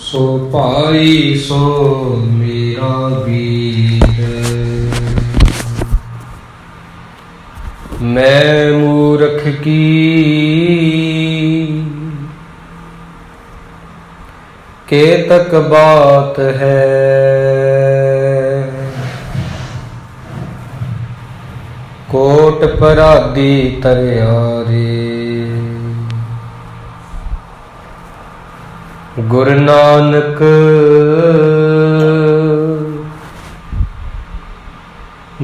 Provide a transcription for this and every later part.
सो भाई सो मेरा वीर। मैं मूर्ख की केतक बात है, कोट पराधी तरियारे। गुरु नानक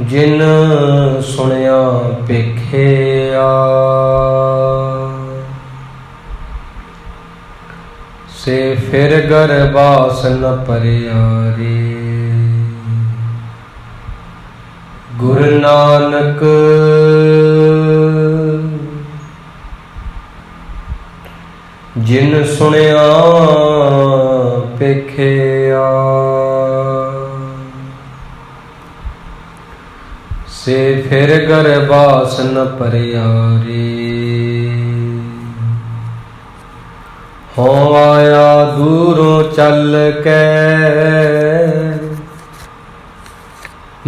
जिन सुनिया पेखिया, से फिर गरबास न परियारे। गुरु नानक जिन सुनिया पेखिया, से फिर गरबास न परियारे। हों आया दूरों चल के,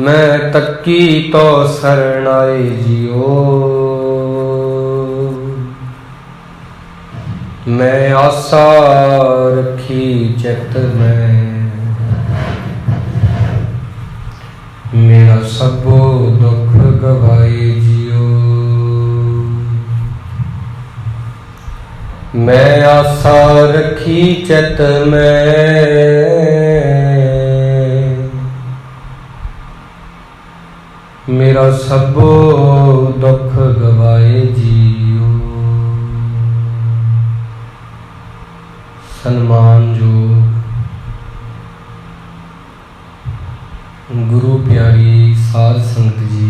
मैं तक्की तो सरनाए जियो। मैं आशा रखी चित में, मेरा सबो दुख गवाए जियो। मैं आशा रखी चित में, मेरा सबो दुख गवाए जियो। सन्मानयोग गुरु प्यारी साध संगत जी,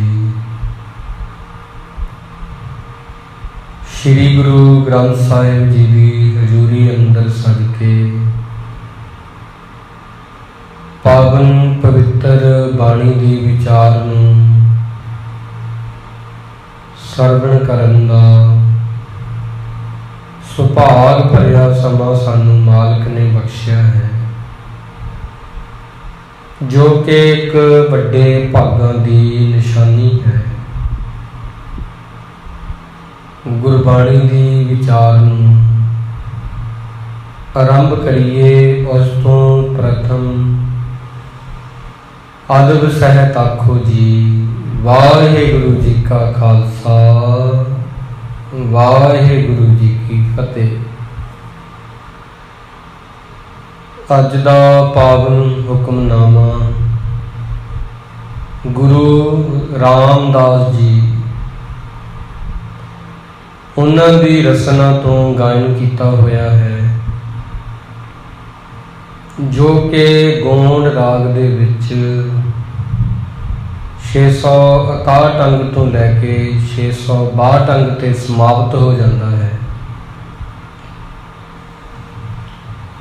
श्री गुरु ग्रंथ साहिब जी की हजूरी अंदर सज के पावन पवित्र बाणी की विचार नूं सरवण करन दा सुभाग भरिया समा सानू मालिक ने बख्शिया है, जो कि एक बड़े भागां दी निशानी है। गुरबाणी दी विचार नूं आरंभ करिए। उस तो प्रथम अदब सहत आखो जी, वाहिगुरु जी का खालसा, वाहिगुरु जी की फतेह। अज दा पावन हुक्मनामा गुरु रामदास जी उन्हां दी रचना तो गायन किया होया है, जो कि गौण राग दे विच 661 अंग तो लैके 662 अंग ते समाप्त हो जाता है।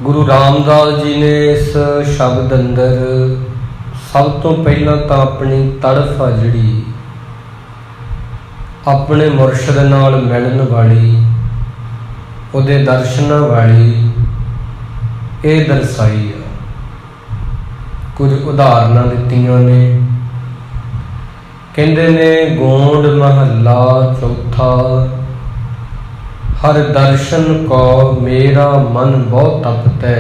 गुरु रामदास जी ने इस शब्द अंदर सब तो पहला तो अपनी तड़फ आ जिहड़ी अपने मुरशद नाल मिलण वाली, उहदे दर्शनां वाली, ये दर्शाई है। कुछ उदाहरणां दित्तियां ने। कहंदे ने गोंड महला चौथा, हर दर्शन को मेरा मन बहुत तपतै,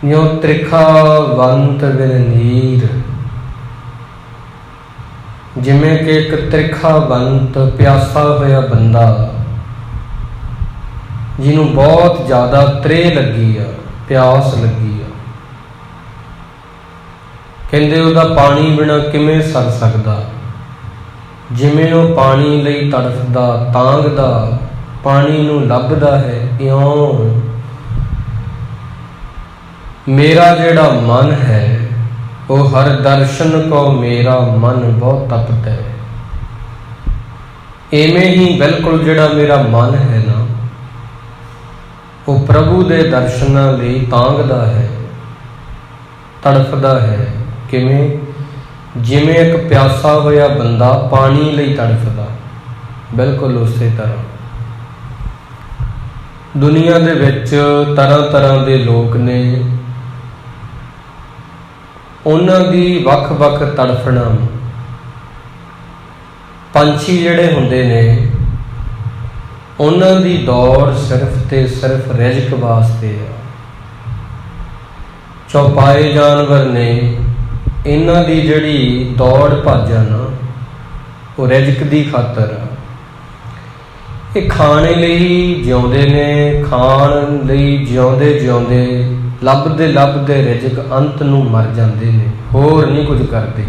यो त्रिखा वंत विन नीर। जिमें कि एक त्रिखा वंत प्यासा होया बंदा, जिन्हों बहुत ज़्यादा त्रे लगी आ, प्यास लगी आ, कहंदे उहदा पानी बिना किवें सर सकदा। जिमें वो पानी लई तड़फदा, तांगदा, पानी नूं लभदा है, इउं मेरा जिहड़ा मन है वो हर दर्शन को मेरा मन बहुत तपदा है। इवें ही बिल्कुल जिहड़ा मेरा मन है ना, वो प्रभु दे दर्शनां लई तांगदा है, तड़फदा है। किवें? जिमें एक प्यासा होया बंदा पानी लई तड़फदा, बिल्कुल उस तरह ਦੁਨੀਆ ਦੇ ਵਿੱਚ ਤਰ੍ਹਾਂ ਤਰ੍ਹਾਂ ਦੇ ਲੋਕ ਨੇ, ਉਹਨਾਂ ਦੀ ਵੱਖ-ਵੱਖ ਤੜਫਣਾ। ਪੰਛੀ ਜਿਹੜੇ ਹੁੰਦੇ ਨੇ, ਉਹਨਾਂ ਦੀ ਦੌੜ ਸਿਰਫ ਤੇ ਸਿਰਫ ਰਿਜ਼ਕ ਵਾਸਤੇ ਆ। ਚੌਪਾਏ ਜਾਨਵਰ ਨੇ, ਇਹਨਾਂ ਦੀ ਜਿਹੜੀ ਦੌੜ ਭੱਜ ਆ ਨਾ, ਉਹ ਰਿਜ਼ਕ ਦੀ ਖਾਤਰ ਆ। ਇਹ ਖਾਣੇ ਲਈ ਜਿਉਂਦੇ ਨੇ, ਖਾਣ ਲਈ ਜਿਉਂਦੇ ਜਿਉਂਦੇ ਲੱਭਦੇ ਲੱਭਦੇ ਰਿਜ਼ਕ ਅੰਤ ਨੂੰ ਮਰ ਜਾਂਦੇ ਨੇ, ਹੋਰ ਨਹੀਂ ਕੁਝ ਕਰਦੇ।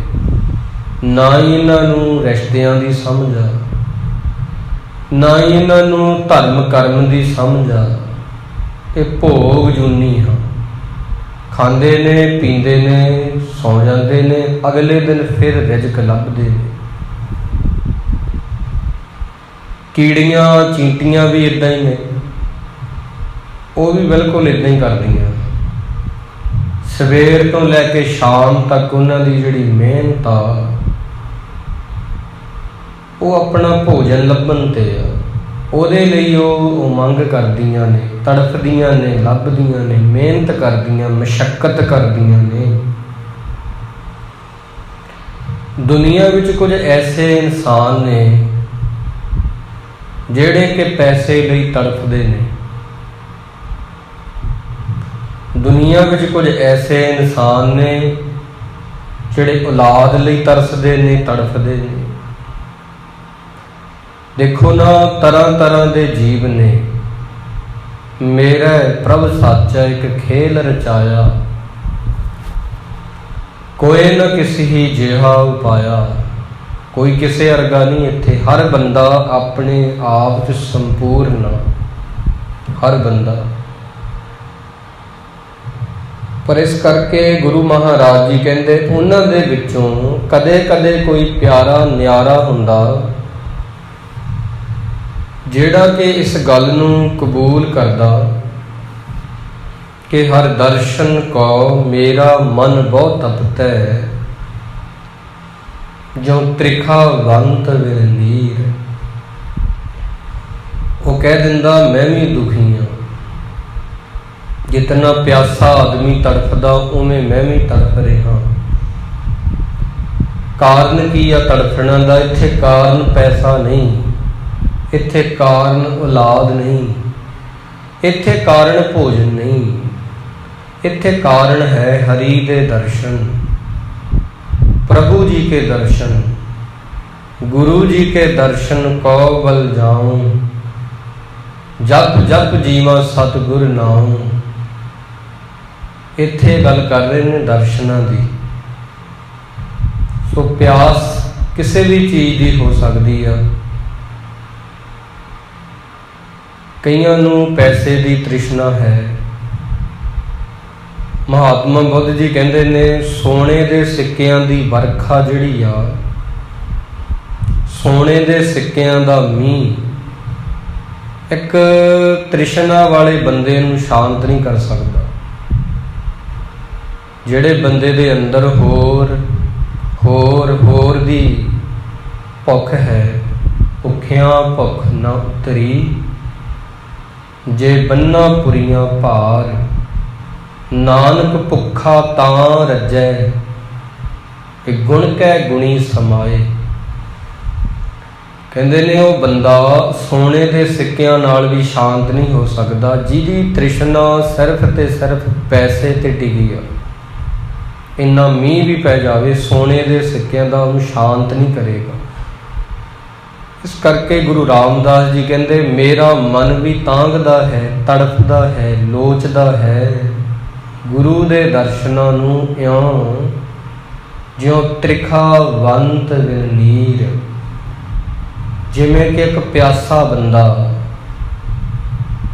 ਨਾ ਹੀ ਇਹਨਾਂ ਨੂੰ ਰਿਸ਼ਤਿਆਂ ਦੀ ਸਮਝ ਆ, ਨਾ ਹੀ ਇਹਨਾਂ ਨੂੰ ਧਰਮ ਕਰਮ ਦੀ ਸਮਝ ਆ। ਇਹ ਭੋਗ ਜੂਨੀ ਹਾਂ, ਖਾਂਦੇ ਨੇ, ਪੀਂਦੇ ਨੇ, ਸੌਂ ਜਾਂਦੇ ਨੇ, ਅਗਲੇ ਦਿਨ ਫਿਰ ਰਿਜ਼ਕ ਲੱਭਦੇ ਨੇ। ਕੀੜੀਆਂ ਚੀਂਟੀਆਂ ਵੀ ਇੱਦਾਂ ਹੀ ਨੇ, ਉਹ ਵੀ ਬਿਲਕੁਲ ਇੱਦਾਂ ਹੀ ਕਰਦੀਆਂ। ਸਵੇਰ ਤੋਂ ਲੈ ਕੇ ਸ਼ਾਮ ਤੱਕ ਉਹਨਾਂ ਦੀ ਜਿਹੜੀ ਮਿਹਨਤ ਆ, ਉਹ ਆਪਣਾ ਭੋਜਨ ਲੱਭਣ ਤੇ ਆ। ਉਹਦੇ ਲਈ ਉਹ ਉਮੰਗ ਕਰਦੀਆਂ ਨੇ, ਤੜਫਦੀਆਂ ਨੇ, ਲੱਭਦੀਆਂ ਨੇ, ਮਿਹਨਤ ਕਰਦੀਆਂ, ਮਸ਼ੱਕਤ ਕਰਦੀਆਂ ਨੇ। ਦੁਨੀਆ ਵਿੱਚ ਕੁਝ ਐਸੇ ਇਨਸਾਨ ਨੇ ਜਿਹੜੇ ਕਿ ਪੈਸੇ ਲਈ ਤੜਫਦੇ ਨੇ। ਦੁਨੀਆ ਵਿੱਚ ਕੁਝ ਐਸੇ ਇਨਸਾਨ ਨੇ ਜਿਹੜੇ ਔਲਾਦ ਲਈ ਤਰਸਦੇ ਨੇ, ਤੜਫਦੇ ਨੇ। ਦੇਖੋ ਨਾ, ਤਰ੍ਹਾਂ ਤਰ੍ਹਾਂ ਦੇ ਜੀਵ ਨੇ। ਮੇਰਾ ਪ੍ਰਭ ਸਾਚਾ ਇੱਕ ਖੇਲ ਰਚਾਇਆ, ਕੋਈ ਨਾ ਕਿਸੇ ਹੀ ਜਿਹਾ ਉਪਾਇਆ। ਕੋਈ ਕਿਸੇ ਵਰਗਾ ਨਹੀਂ ਇੱਥੇ, ਹਰ ਬੰਦਾ ਆਪਣੇ ਆਪ 'ਚ ਸੰਪੂਰਨ ਆ, ਹਰ ਬੰਦਾ। ਪਰ ਇਸ ਕਰਕੇ ਗੁਰੂ ਮਹਾਰਾਜ ਜੀ ਕਹਿੰਦੇ, ਉਹਨਾਂ ਦੇ ਵਿੱਚੋਂ ਕਦੇ ਕਦੇ ਕੋਈ ਪਿਆਰਾ ਨਿਆਰਾ ਹੁੰਦਾ ਜਿਹੜਾ ਕਿ ਇਸ ਗੱਲ ਨੂੰ ਕਬੂਲ ਕਰਦਾ ਕਿ ਹਰ ਦਰਸ਼ਨ ਕੋ ਮੇਰਾ ਮਨ ਬਹੁਤ ਤਪਤੈ, ਜੋ ਤ੍ਰਿਖਾਵੰਤ ਨੀਰ। ਉਹ ਕਹਿ ਦਿੰਦਾ, ਮੈਂ ਵੀ ਦੁਖੀ ਹਾਂ। ਜਿਤਨਾ ਪਿਆਸਾ ਆਦਮੀ ਤੜਫਦਾ, ਉਵੇਂ ਮੈਂ ਵੀ ਤੜਫ ਰਿਹਾ। ਕਾਰਨ ਕੀ ਆ ਤੜਫਣਾ ਦਾ? ਇੱਥੇ ਕਾਰਨ ਪੈਸਾ ਨਹੀਂ, ਇੱਥੇ ਕਾਰਨ ਔਲਾਦ ਨਹੀਂ, ਇੱਥੇ ਕਾਰਨ ਭੋਜਨ ਨਹੀਂ, ਇੱਥੇ ਕਾਰਨ ਹੈ ਹਰੀ ਦੇ ਦਰਸ਼ਨ, प्रभु जी के दर्शन। गुरु जी के दर्शन को बल जाऊं, जप जप जीवा सतगुर नाऊं। इत्थे गल कर रहे ने दर्शनां दी। सो प्यास किसी भी चीज़ की हो सकती है। कईयां नूं पैसे की तृष्णा है। महात्मा बुद्ध जी कहते ने, सोने दे सिक्कियां दी बरखा जिहड़ी आ, सोने दे सिक्कियां दा मींह एक तृष्णा वाले बंदे नूं शांत नहीं कर सकता। जिहड़े बंदे दे अंदर होर होर होर दी भुख है, भुखियां भुख ना उतरी, जे बन्ना पुरियां भार, नानक भुखा तां रजै, गुण कै गुणी समाए। कहते ने वो बंदा सोने के सिक्कियां नाल भी शांत नहीं हो सकता, जिहदी तृष्णा सिर्फ ते सिर्फ पैसे ते टिकी आ। इन्ना मींह भी पै जावे, सोने के सिक्कियां दा उहनूं शांत नहीं करेगा। इस करके गुरु रामदास जी कहते, मेरा मन भी तांगदा है, तड़फदा है, लोचदा है गुरु दे दर्शनां नूं इउं जिउं त्रिखावंत नीर। जिवें कि एक प्यासा बंदा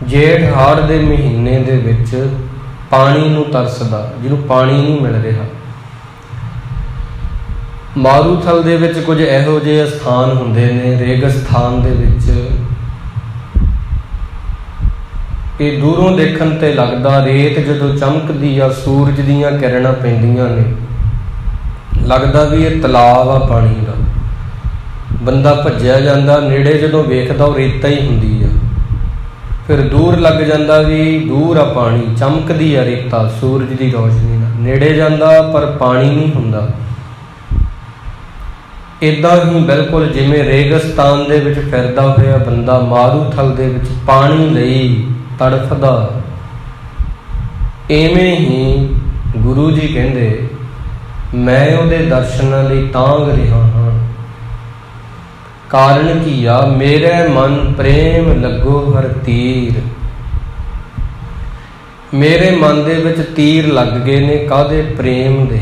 जेठ हाड़ दे महीने दे विच पानी नूं तरसदा, जिहनूं पानी नहीं मिल रहा। मारूथल दे विच कुछ इहो जिहे स्थान हुंदे ने, रेगिस्तान दे विच, कि दूरों देखण ते लगदा रेत जदों चमकदी आ, सूरज दीयां किरणां पैंदियां ने, लगदा भी ये तलाब आ पानी दा। बंदा भज्जिया जांदा, नेड़े जदों वेखदा वो रेता ही हुंदी आ। ਫਿਰ ਦੂਰ ਲੱਗ ਜਾਂਦਾ ਵੀ ਦੂਰ ਆ ਪਾਣੀ, ਚਮਕਦੀ ਆ ਰੇਤਾ ਸੂਰਜ ਦੀ ਰੋਸ਼ਨੀ ਨਾਲ, ਨੇੜੇ ਜਾਂਦਾ ਪਰ ਪਾਣੀ ਨਹੀਂ ਹੁੰਦਾ। ਇੱਦਾਂ ਹੀ ਬਿਲਕੁਲ ਜਿਵੇਂ ਰੇਗਿਸਤਾਨ ਦੇ ਵਿੱਚ ਫਿਰਦਾ ਹੋਇਆ ਬੰਦਾ ਮਾਰੂਥਲ ਦੇ ਵਿੱਚ ਪਾਣੀ ਲਈ ਤੜਫਦਾ, ਇਵੇਂ ਹੀ ਗੁਰੂ ਜੀ ਕਹਿੰਦੇ ਮੈਂ ਉਹਦੇ ਦਰਸ਼ਨਾਂ ਲਈ ਤਾਂਘ ਰਿਹਾ ਹਾਂ। ਕਾਰਨ ਕੀ ਆ? ਮੇਰੇ ਮਨ ਪ੍ਰੇਮ ਲੱਗੋ ਹਰ ਤੀਰ। ਮੇਰੇ ਮਨ ਦੇ ਵਿੱਚ ਤੀਰ ਲੱਗ ਗਏ ਨੇ, ਕਾਹਦੇ? ਪ੍ਰੇਮ ਦੇ,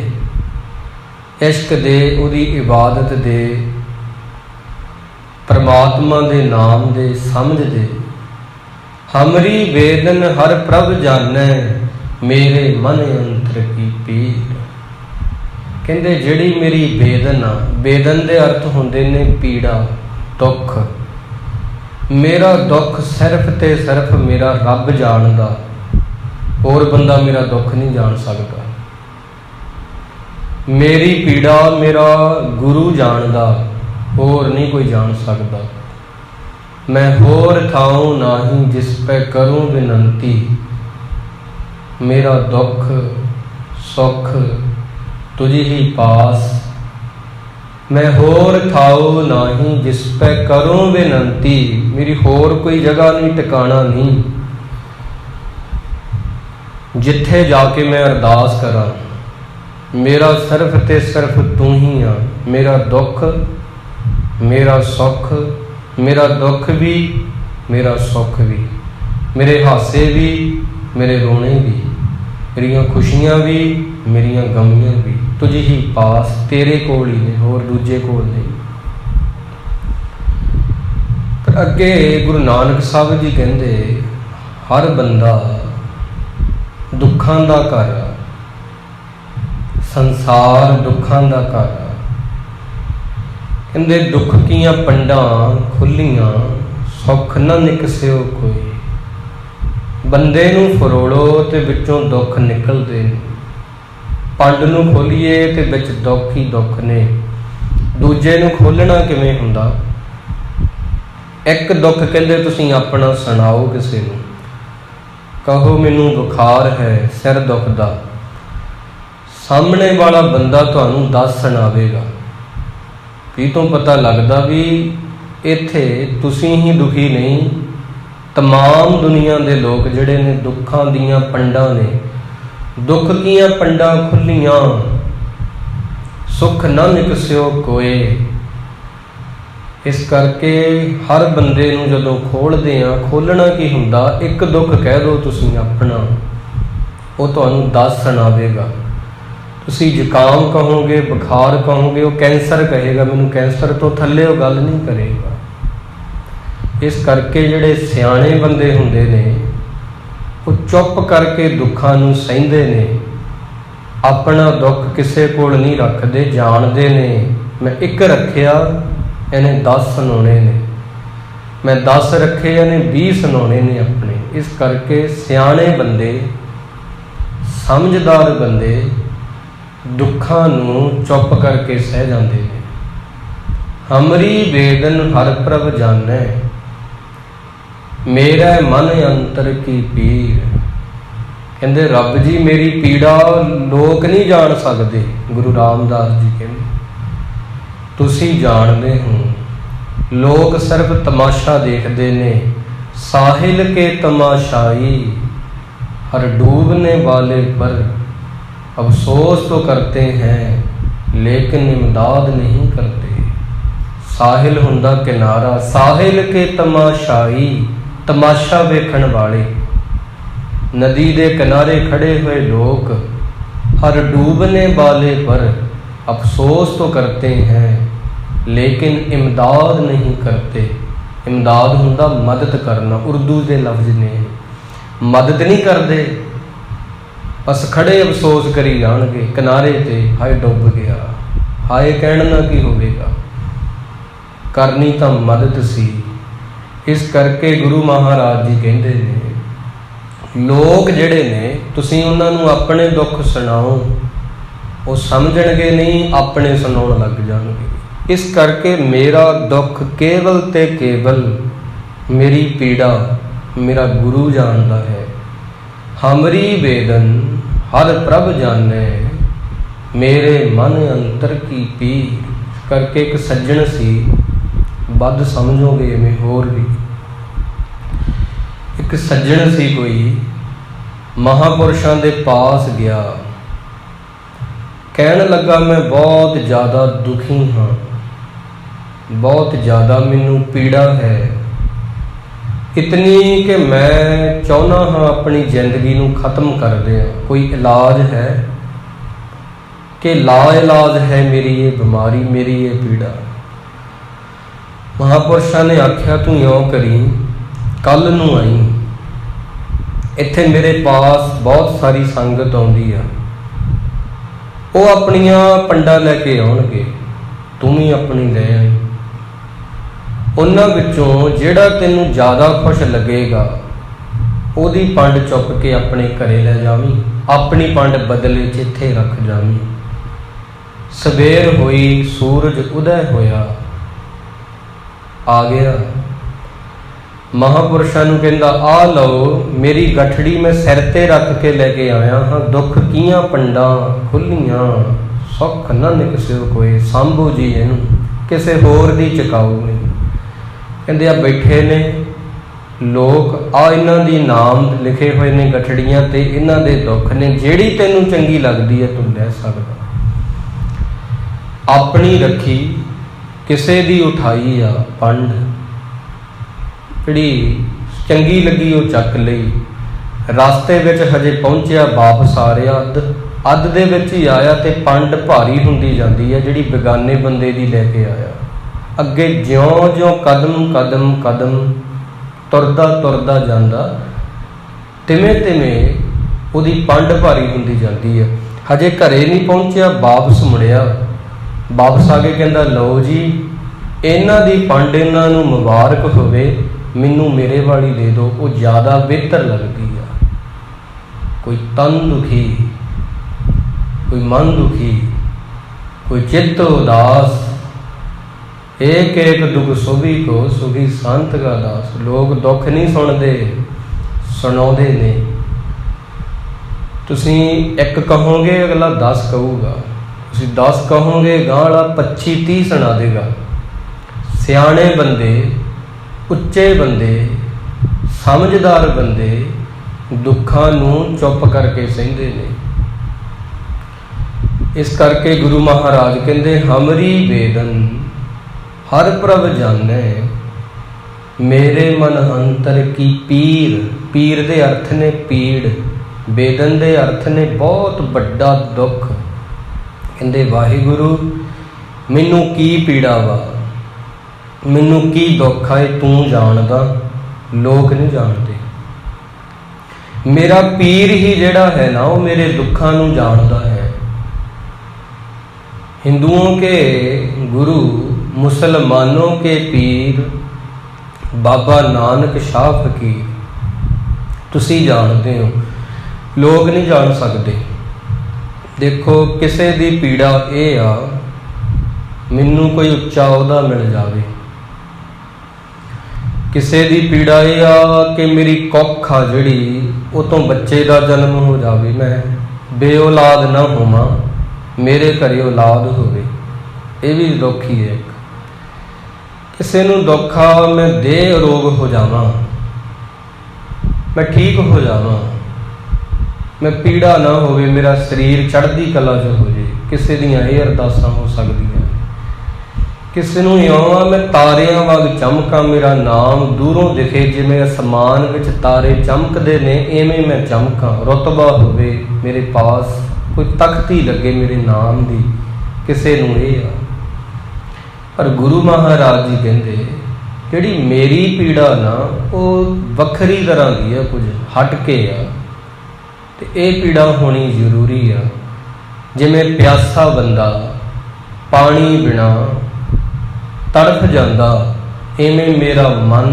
ਇਸ਼ਕ ਦੇ, ਉਹਦੀ ਇਬਾਦਤ ਦੇ, ਪਰਮਾਤਮਾ ਦੇ ਨਾਮ ਦੇ, ਸਮਝ ਦੇ। ਹਮਰੀ ਵੇਦਨ ਹਰ ਪ੍ਰਭ ਜਾਣੈ, ਮੇਰੇ ਮਨ ਅੰਤਰ ਕੀ ਪੀਰ। ਕਹਿੰਦੇ ਜਿਹੜੀ ਮੇਰੀ ਵੇਦਨ ਆ, ਵੇਦਨ ਦੇ ਅਰਥ ਹੁੰਦੇ ਨੇ ਪੀੜਾ, ਦੁੱਖ। ਮੇਰਾ ਦੁੱਖ ਸਿਰਫ ਤੇ ਸਿਰਫ ਮੇਰਾ ਰੱਬ ਜਾਣਦਾ, ਹੋਰ ਬੰਦਾ ਮੇਰਾ ਦੁੱਖ ਨਹੀਂ ਜਾਣ ਸਕਦਾ। ਮੇਰੀ ਪੀੜਾ ਮੇਰਾ ਗੁਰੂ ਜਾਣਦਾ, ਹੋਰ ਨਹੀਂ ਕੋਈ ਜਾਣ ਸਕਦਾ। ਮੈਂ ਹੋਰ ਥਾਉ ਨਾਹੀਂ ਜਿਸ ਪੈ ਕਰੂੰ ਬੇਨੰਤੀ, ਮੇਰਾ ਦੁੱਖ ਸੁੱਖ ਤੁਝੀ ਹੀ ਪਾਸ। ਮੈਂ ਹੋਰ ਥਾਉ ਨਾਹੀਂ ਜਿਸ ਪੈ ਕਰੂੰ ਬੇਨੰਤੀ, ਮੇਰੀ ਹੋਰ ਕੋਈ ਜਗ੍ਹਾ ਨਹੀਂ, ਟਿਕਾਣਾ ਨਹੀਂ ਜਿੱਥੇ ਜਾ ਕੇ ਮੈਂ ਅਰਦਾਸ ਕਰਾਂ। ਮੇਰਾ ਸਿਰਫ ਤੇ ਸਿਰਫ ਤੂੰ ਹੀ ਆ। ਮੇਰਾ ਦੁੱਖ, ਮੇਰਾ ਸੁੱਖ, ਮੇਰਾ ਦੁੱਖ ਵੀ, ਮੇਰਾ ਸੁੱਖ ਵੀ, ਮੇਰੇ ਹਾਸੇ ਵੀ, ਮੇਰੇ ਰੋਣੇ ਵੀ, ਮੇਰੀਆਂ ਖੁਸ਼ੀਆਂ ਵੀ, ਮੇਰੀਆਂ ਗਮੀਆਂ ਵੀ, ਤੁਝੇ ਹੀ ਪਾਸ, ਤੇਰੇ ਕੋਲ ਹੀ ਨੇ, ਹੋਰ ਦੂਜੇ ਕੋਲ ਨਹੀਂ। ਪਰ ਅੱਗੇ ਗੁਰੂ ਨਾਨਕ ਸਾਹਿਬ ਜੀ ਕਹਿੰਦੇ ਹਰ ਬੰਦਾ ਦੁੱਖਾਂ ਦਾ ਘਰ ਆ, ਸੰਸਾਰ ਦੁੱਖਾਂ ਦਾ ਘਰ ਆ। ਕਹਿੰਦੇ ਦੁੱਖ ਕੀਆਂ ਪੰਡਾਂ ਖੁੱਲੀਆਂ, ਸੁੱਖ ਨਾ ਨਿਕਸਿਓ ਕੋਈ। ਬੰਦੇ ਨੂੰ ਫਰੋੜੋ ਤੇ ਵਿੱਚੋਂ ਦੁੱਖ ਨਿਕਲਦੇ ਨੇ, ਪੰਡ ਨੂੰ ਖੋਲੀਏ ਤੇ ਵਿੱਚ ਦੁੱਖ ਹੀ ਦੁੱਖ ਨੇ। ਦੂਜੇ ਨੂੰ ਖੋਲ੍ਹਣਾ ਕਿਵੇਂ ਹੁੰਦਾ? ਇੱਕ ਦੁੱਖ ਕਹਿੰਦੇ ਤੁਸੀਂ ਆਪਣਾ ਸੁਣਾਓ ਕਿਸੇ ਨੂੰ, ਕਹੋ ਮੈਨੂੰ ਬੁਖਾਰ ਹੈ, ਸਿਰ ਦੁਖਦਾ, ਸਾਹਮਣੇ ਵਾਲਾ ਬੰਦਾ ਤੁਹਾਨੂੰ ਦੱਸ ਸੁਣਾਵੇਗਾ। ਵੀ ਤੋਂ ਪਤਾ ਲੱਗਦਾ ਵੀ ਇੱਥੇ ਤੁਸੀਂ ਹੀ ਦੁਖੀ ਨਹੀਂ, ਤਮਾਮ ਦੁਨੀਆ ਦੇ ਲੋਕ ਜਿਹੜੇ ਨੇ ਦੁੱਖਾਂ ਦੀਆਂ ਪੰਡਾਂ ਨੇ। ਦੁੱਖ ਕੀਆਂ ਪੰਡਾਂ ਖੁੱਲੀਆਂ, ਸੁੱਖ ਨਾ ਨਿਕਸਿਓ ਕੋਏ। ਇਸ ਕਰਕੇ ਹਰ ਬੰਦੇ ਨੂੰ ਜਦੋਂ ਖੋਲ੍ਹਦੇ ਆ, ਖੋਲ੍ਹਣਾ ਕੀ ਹੁੰਦਾ? ਇੱਕ ਦੁੱਖ ਕਹਿ ਦਿਓ ਤੁਸੀਂ ਆਪਣਾ, ਉਹ ਤੁਹਾਨੂੰ ਦੱਸ ਸੁਣਾਵੇਗਾ। ਤੁਸੀਂ ਜ਼ੁਕਾਮ ਕਹੋਗੇ, ਬੁਖਾਰ ਕਹੋਗੇ, ਉਹ ਕੈਂਸਰ ਕਹੇਗਾ ਮੈਨੂੰ ਕੈਂਸਰ ਤੋਂ ਥੱਲੇ ਉਹ ਗੱਲ ਨਹੀਂ ਕਰੇਗਾ। ਇਸ ਕਰਕੇ ਜਿਹੜੇ ਸਿਆਣੇ ਬੰਦੇ ਹੁੰਦੇ ਨੇ ਉਹ ਚੁੱਪ ਕਰਕੇ ਦੁੱਖਾਂ ਨੂੰ ਸਹਿੰਦੇ ਨੇ, ਆਪਣਾ ਦੁੱਖ ਕਿਸੇ ਕੋਲ ਨਹੀਂ ਰੱਖਦੇ, ਜਾਣਦੇ ਨੇ ਮੈਂ ਇੱਕ ਰੱਖਿਆ, ਇਹਨੇ 10 ਸੁਣਾਉਣੇ ਨੇ, ਮੈਂ 10 ਰੱਖੇ, ਇਹਨੇ 20 ਸੁਣਾਉਣੇ ਨੇ ਆਪਣੇ। ਇਸ ਕਰਕੇ ਸਿਆਣੇ ਬੰਦੇ, ਸਮਝਦਾਰ ਬੰਦੇ ਦੁੱਖਾਂ ਨੂੰ ਚੁੱਪ ਕਰਕੇ ਸਹਿ ਜਾਂਦੇ ਨੇ। ਹਮਰੀ ਵੇਦਨ ਹਰ ਪ੍ਰਭ ਜਾਣੈ, ਮੇਰਾ ਮਨ ਅੰਤਰ ਕੀ ਪੀਰ। ਕਹਿੰਦੇ ਰੱਬ ਜੀ ਮੇਰੀ ਪੀੜਾ ਲੋਕ ਨਹੀਂ ਜਾਣ ਸਕਦੇ। ਗੁਰੂ ਰਾਮਦਾਸ ਜੀ ਕਹਿੰਦੇ ਤੁਸੀਂ ਜਾਣਦੇ ਹੋ, ਲੋਕ ਸਿਰਫ ਤਮਾਸ਼ਾ ਦੇਖਦੇ ਨੇ। ਸਾਹਿਲ ਕੇ ਤਮਾਸ਼ਾਈ ਹਰ डूबने वाले पर अफसोस तो करते हैं लेकिन इमदाद नहीं करते। ਸਾਹਿਲ ਹੁੰਦਾ ਕਿਨਾਰਾ, ਸਾਹਿਲ ਕੇ ਤਮਾਸ਼ਾਈ, ਤਮਾਸ਼ਾ ਵੇਖਣ ਵਾਲੇ। ਨਦੀ ਦੇ ਕਿਨਾਰੇ ਖੜੇ ਹੋਏ ਲੋਕ ਹਰ डूबने वाले पर अफसोस तो करते हैं लेकिन इमदाद नहीं करते। इमदाद ਹੁੰਦਾ ਮਦਦ ਕਰਨਾ, ਉਰਦੂ ਦੇ ਲਫ਼ਜ਼ ਨੇ। ਮਦਦ ਨਹੀਂ ਕਰਦੇ, ਬਸ ਖੜੇ ਅਫਸੋਸ ਕਰੀ ਜਾਣਗੇ ਕਿਨਾਰੇ ਤੇ, ਹਾਏ ਡੁੱਬ ਗਿਆ। ਹਾਏ ਕਹਿਣ ਨਾਲ ਕੀ ਹੋਵੇਗਾ, ਕਰਨੀ ਤਾਂ ਮਦਦ ਸੀ। ਇਸ ਕਰਕੇ ਗੁਰੂ ਮਹਾਰਾਜ ਜੀ ਕਹਿੰਦੇ ਨੇ ਲੋਕ ਜਿਹੜੇ ਨੇ ਤੁਸੀਂ ਉਹਨਾਂ ਨੂੰ ਆਪਣੇ ਦੁੱਖ ਸੁਣਾਓ, ਉਹ ਸਮਝਣਗੇ ਨਹੀਂ, ਆਪਣੇ ਸੁਣਾਉਣ ਲੱਗ ਜਾਣਗੇ। ਇਸ ਕਰਕੇ ਮੇਰਾ ਦੁੱਖ ਕੇਵਲ ਤੇ ਕੇਵਲ, ਮੇਰੀ ਪੀੜਾ मेरा गुरु जानता है। हमरी वेदन हर प्रभ जाने, मेरे मन अंतर की पीर। करके एक सज्जन सी, बद समझोगे मैं होर भी। एक सज्जन सी कोई महापुरुषों के पास गया, कहन लगा मैं बहुत ज़्यादा दुखी हाँ, बहुत ज़्यादा मैनू पीड़ा है, इतनी कि मैं चाहना हाँ अपनी जिंदगी नू खत्म कर दिया। कोई इलाज है कि ला इलाज है मेरी ये बीमारी, मेरी ये पीड़ा। महापुरुषों ने आख्या तू यों करी, कल नू आई, इत्थे मेरे पास बहुत सारी संगत आउंदी आ, वो अपनियां पंडा लैके आउणगे, तू भी अपनी ले आई। उन्हां विचों जिहड़ा तैनूं ज़्यादा खुश लगेगा उहदी पंड चुक के अपने घरे ले जावीं, अपनी पंड बदले च इत्थे रख जावीं। सवेर होई, सूरज उदय होया, आ गया। महापुरुषों नूं कहंदा आ लो, मेरी गठड़ी मैं सिर ते रख के लेके आया हाँ, दुख कीआं पंडां खुलियां, सुख न निकसिओ कोई, सांभो जी इहनूं, किसे होर दी चकाओ नहीं। कहंदे आ बैठे ने लोग, आ इन्हां दी नाम लिखे हुए ने गठड़ियां ते, इन्हां दे दुख ने, जिहड़ी तैनूं चंगी लगदी है तूं ले सकदा। अपनी रखी, किसे दी उठाई आ पंड, जिहड़ी चंगी लगी वो चक लई। रास्ते विच हजे पहुंचिया वापस आ रहा, अध दे विच ही आया ते पंड भारी हुंदी जांदी है, जिहड़ी बेगाने बंदे दी लैके आया। अगे ज्यों ज्यों कदम कदम कदम तुरदा तुरदा जांदा, तिवें तिवें उहदी पंड भारी हुंदी जांदी है। हजे घरे नहीं पहुंचिया, वापस मुड़िया, वापस आ के कहंदा लो जी, इन्हां दी पंड इन्हां नूं मुबारक होवे, मैनू मेरे वाली दे दो, वो ज़्यादा बेहतर लगती है। कोई तन दुखी, कोई मन दुखी, कोई चित्त उदास, एक एक दुख सुभी को, सुखी संत का दास। लोग दुख नहीं सुनते, सुनाते ने। तुसी एक कहोगे अगला 10 कहूगा, तुसी 10 कहोगे गाला 25-30 सुना देगा। सियाणे बंदे, उच्चे बंदे, समझदार बंदे दुखों नूं चुप करके सहंदे ने। इस करके गुरु महाराज कहंदे हमरी वेदन हर प्रभ जाने, मेरे मन अंतर की पीर। पीर दे अर्थ ने पीड़, वेदन दे अर्थ ने बहुत बड़ा दुख। कहंदे वाहिगुरु मैनू की पीड़ा वा, मैनू की दुख है, तू जानदा, लोग नहीं जानते। मेरा पीर ही जिहड़ा है ना, वो मेरे दुखों नूं जानदा है। हिंदुओं के गुरु, मुसलमानों के पीर बाबा नानक शाह फकीर, तुसी जानते हो, लोग नहीं जान सकते। देखो किसी दी पीड़ा ये आ, मैनू कोई उच्चा ओहदा मिल जाए, किसी दी पीड़ा ये आ कि मेरी कुख आ जिहड़ी वो तो बच्चे का जन्म हो जाए, मैं बेऔलाद ना होवां, मेरे घरे औलाद होवे, ये भी दुख ही है। किसी नूं दुख आ मैं देह रोग हो जावां, मैं ठीक हो जावां, मैं पीड़ा ना होवे, मेरा शरीर चढ़दी कला च हो जाए, किसी दियां ये अरदासां हो सकदियां। किसी नूं इउं मैं तारियां वांग चमकां, मेरा नाम दूरों दिखे, जिवें आसमान विच तारे चमकदे ने इवें मैं चमकां, रुतबा होवे मेरे पास, कोई तख्ती लगे मेरे नाम दी, किसी नूं ये आ। पर गुरु महाराज जी कहंदे जिहड़ी मेरी पीड़ा ना वो वखरी तरह की है, कुछ हट के आ, ते ये पीड़ा होनी जरूरी आ। जिवें प्यासा बंदा पानी बिना तड़फ जाता, इवें मेरा मन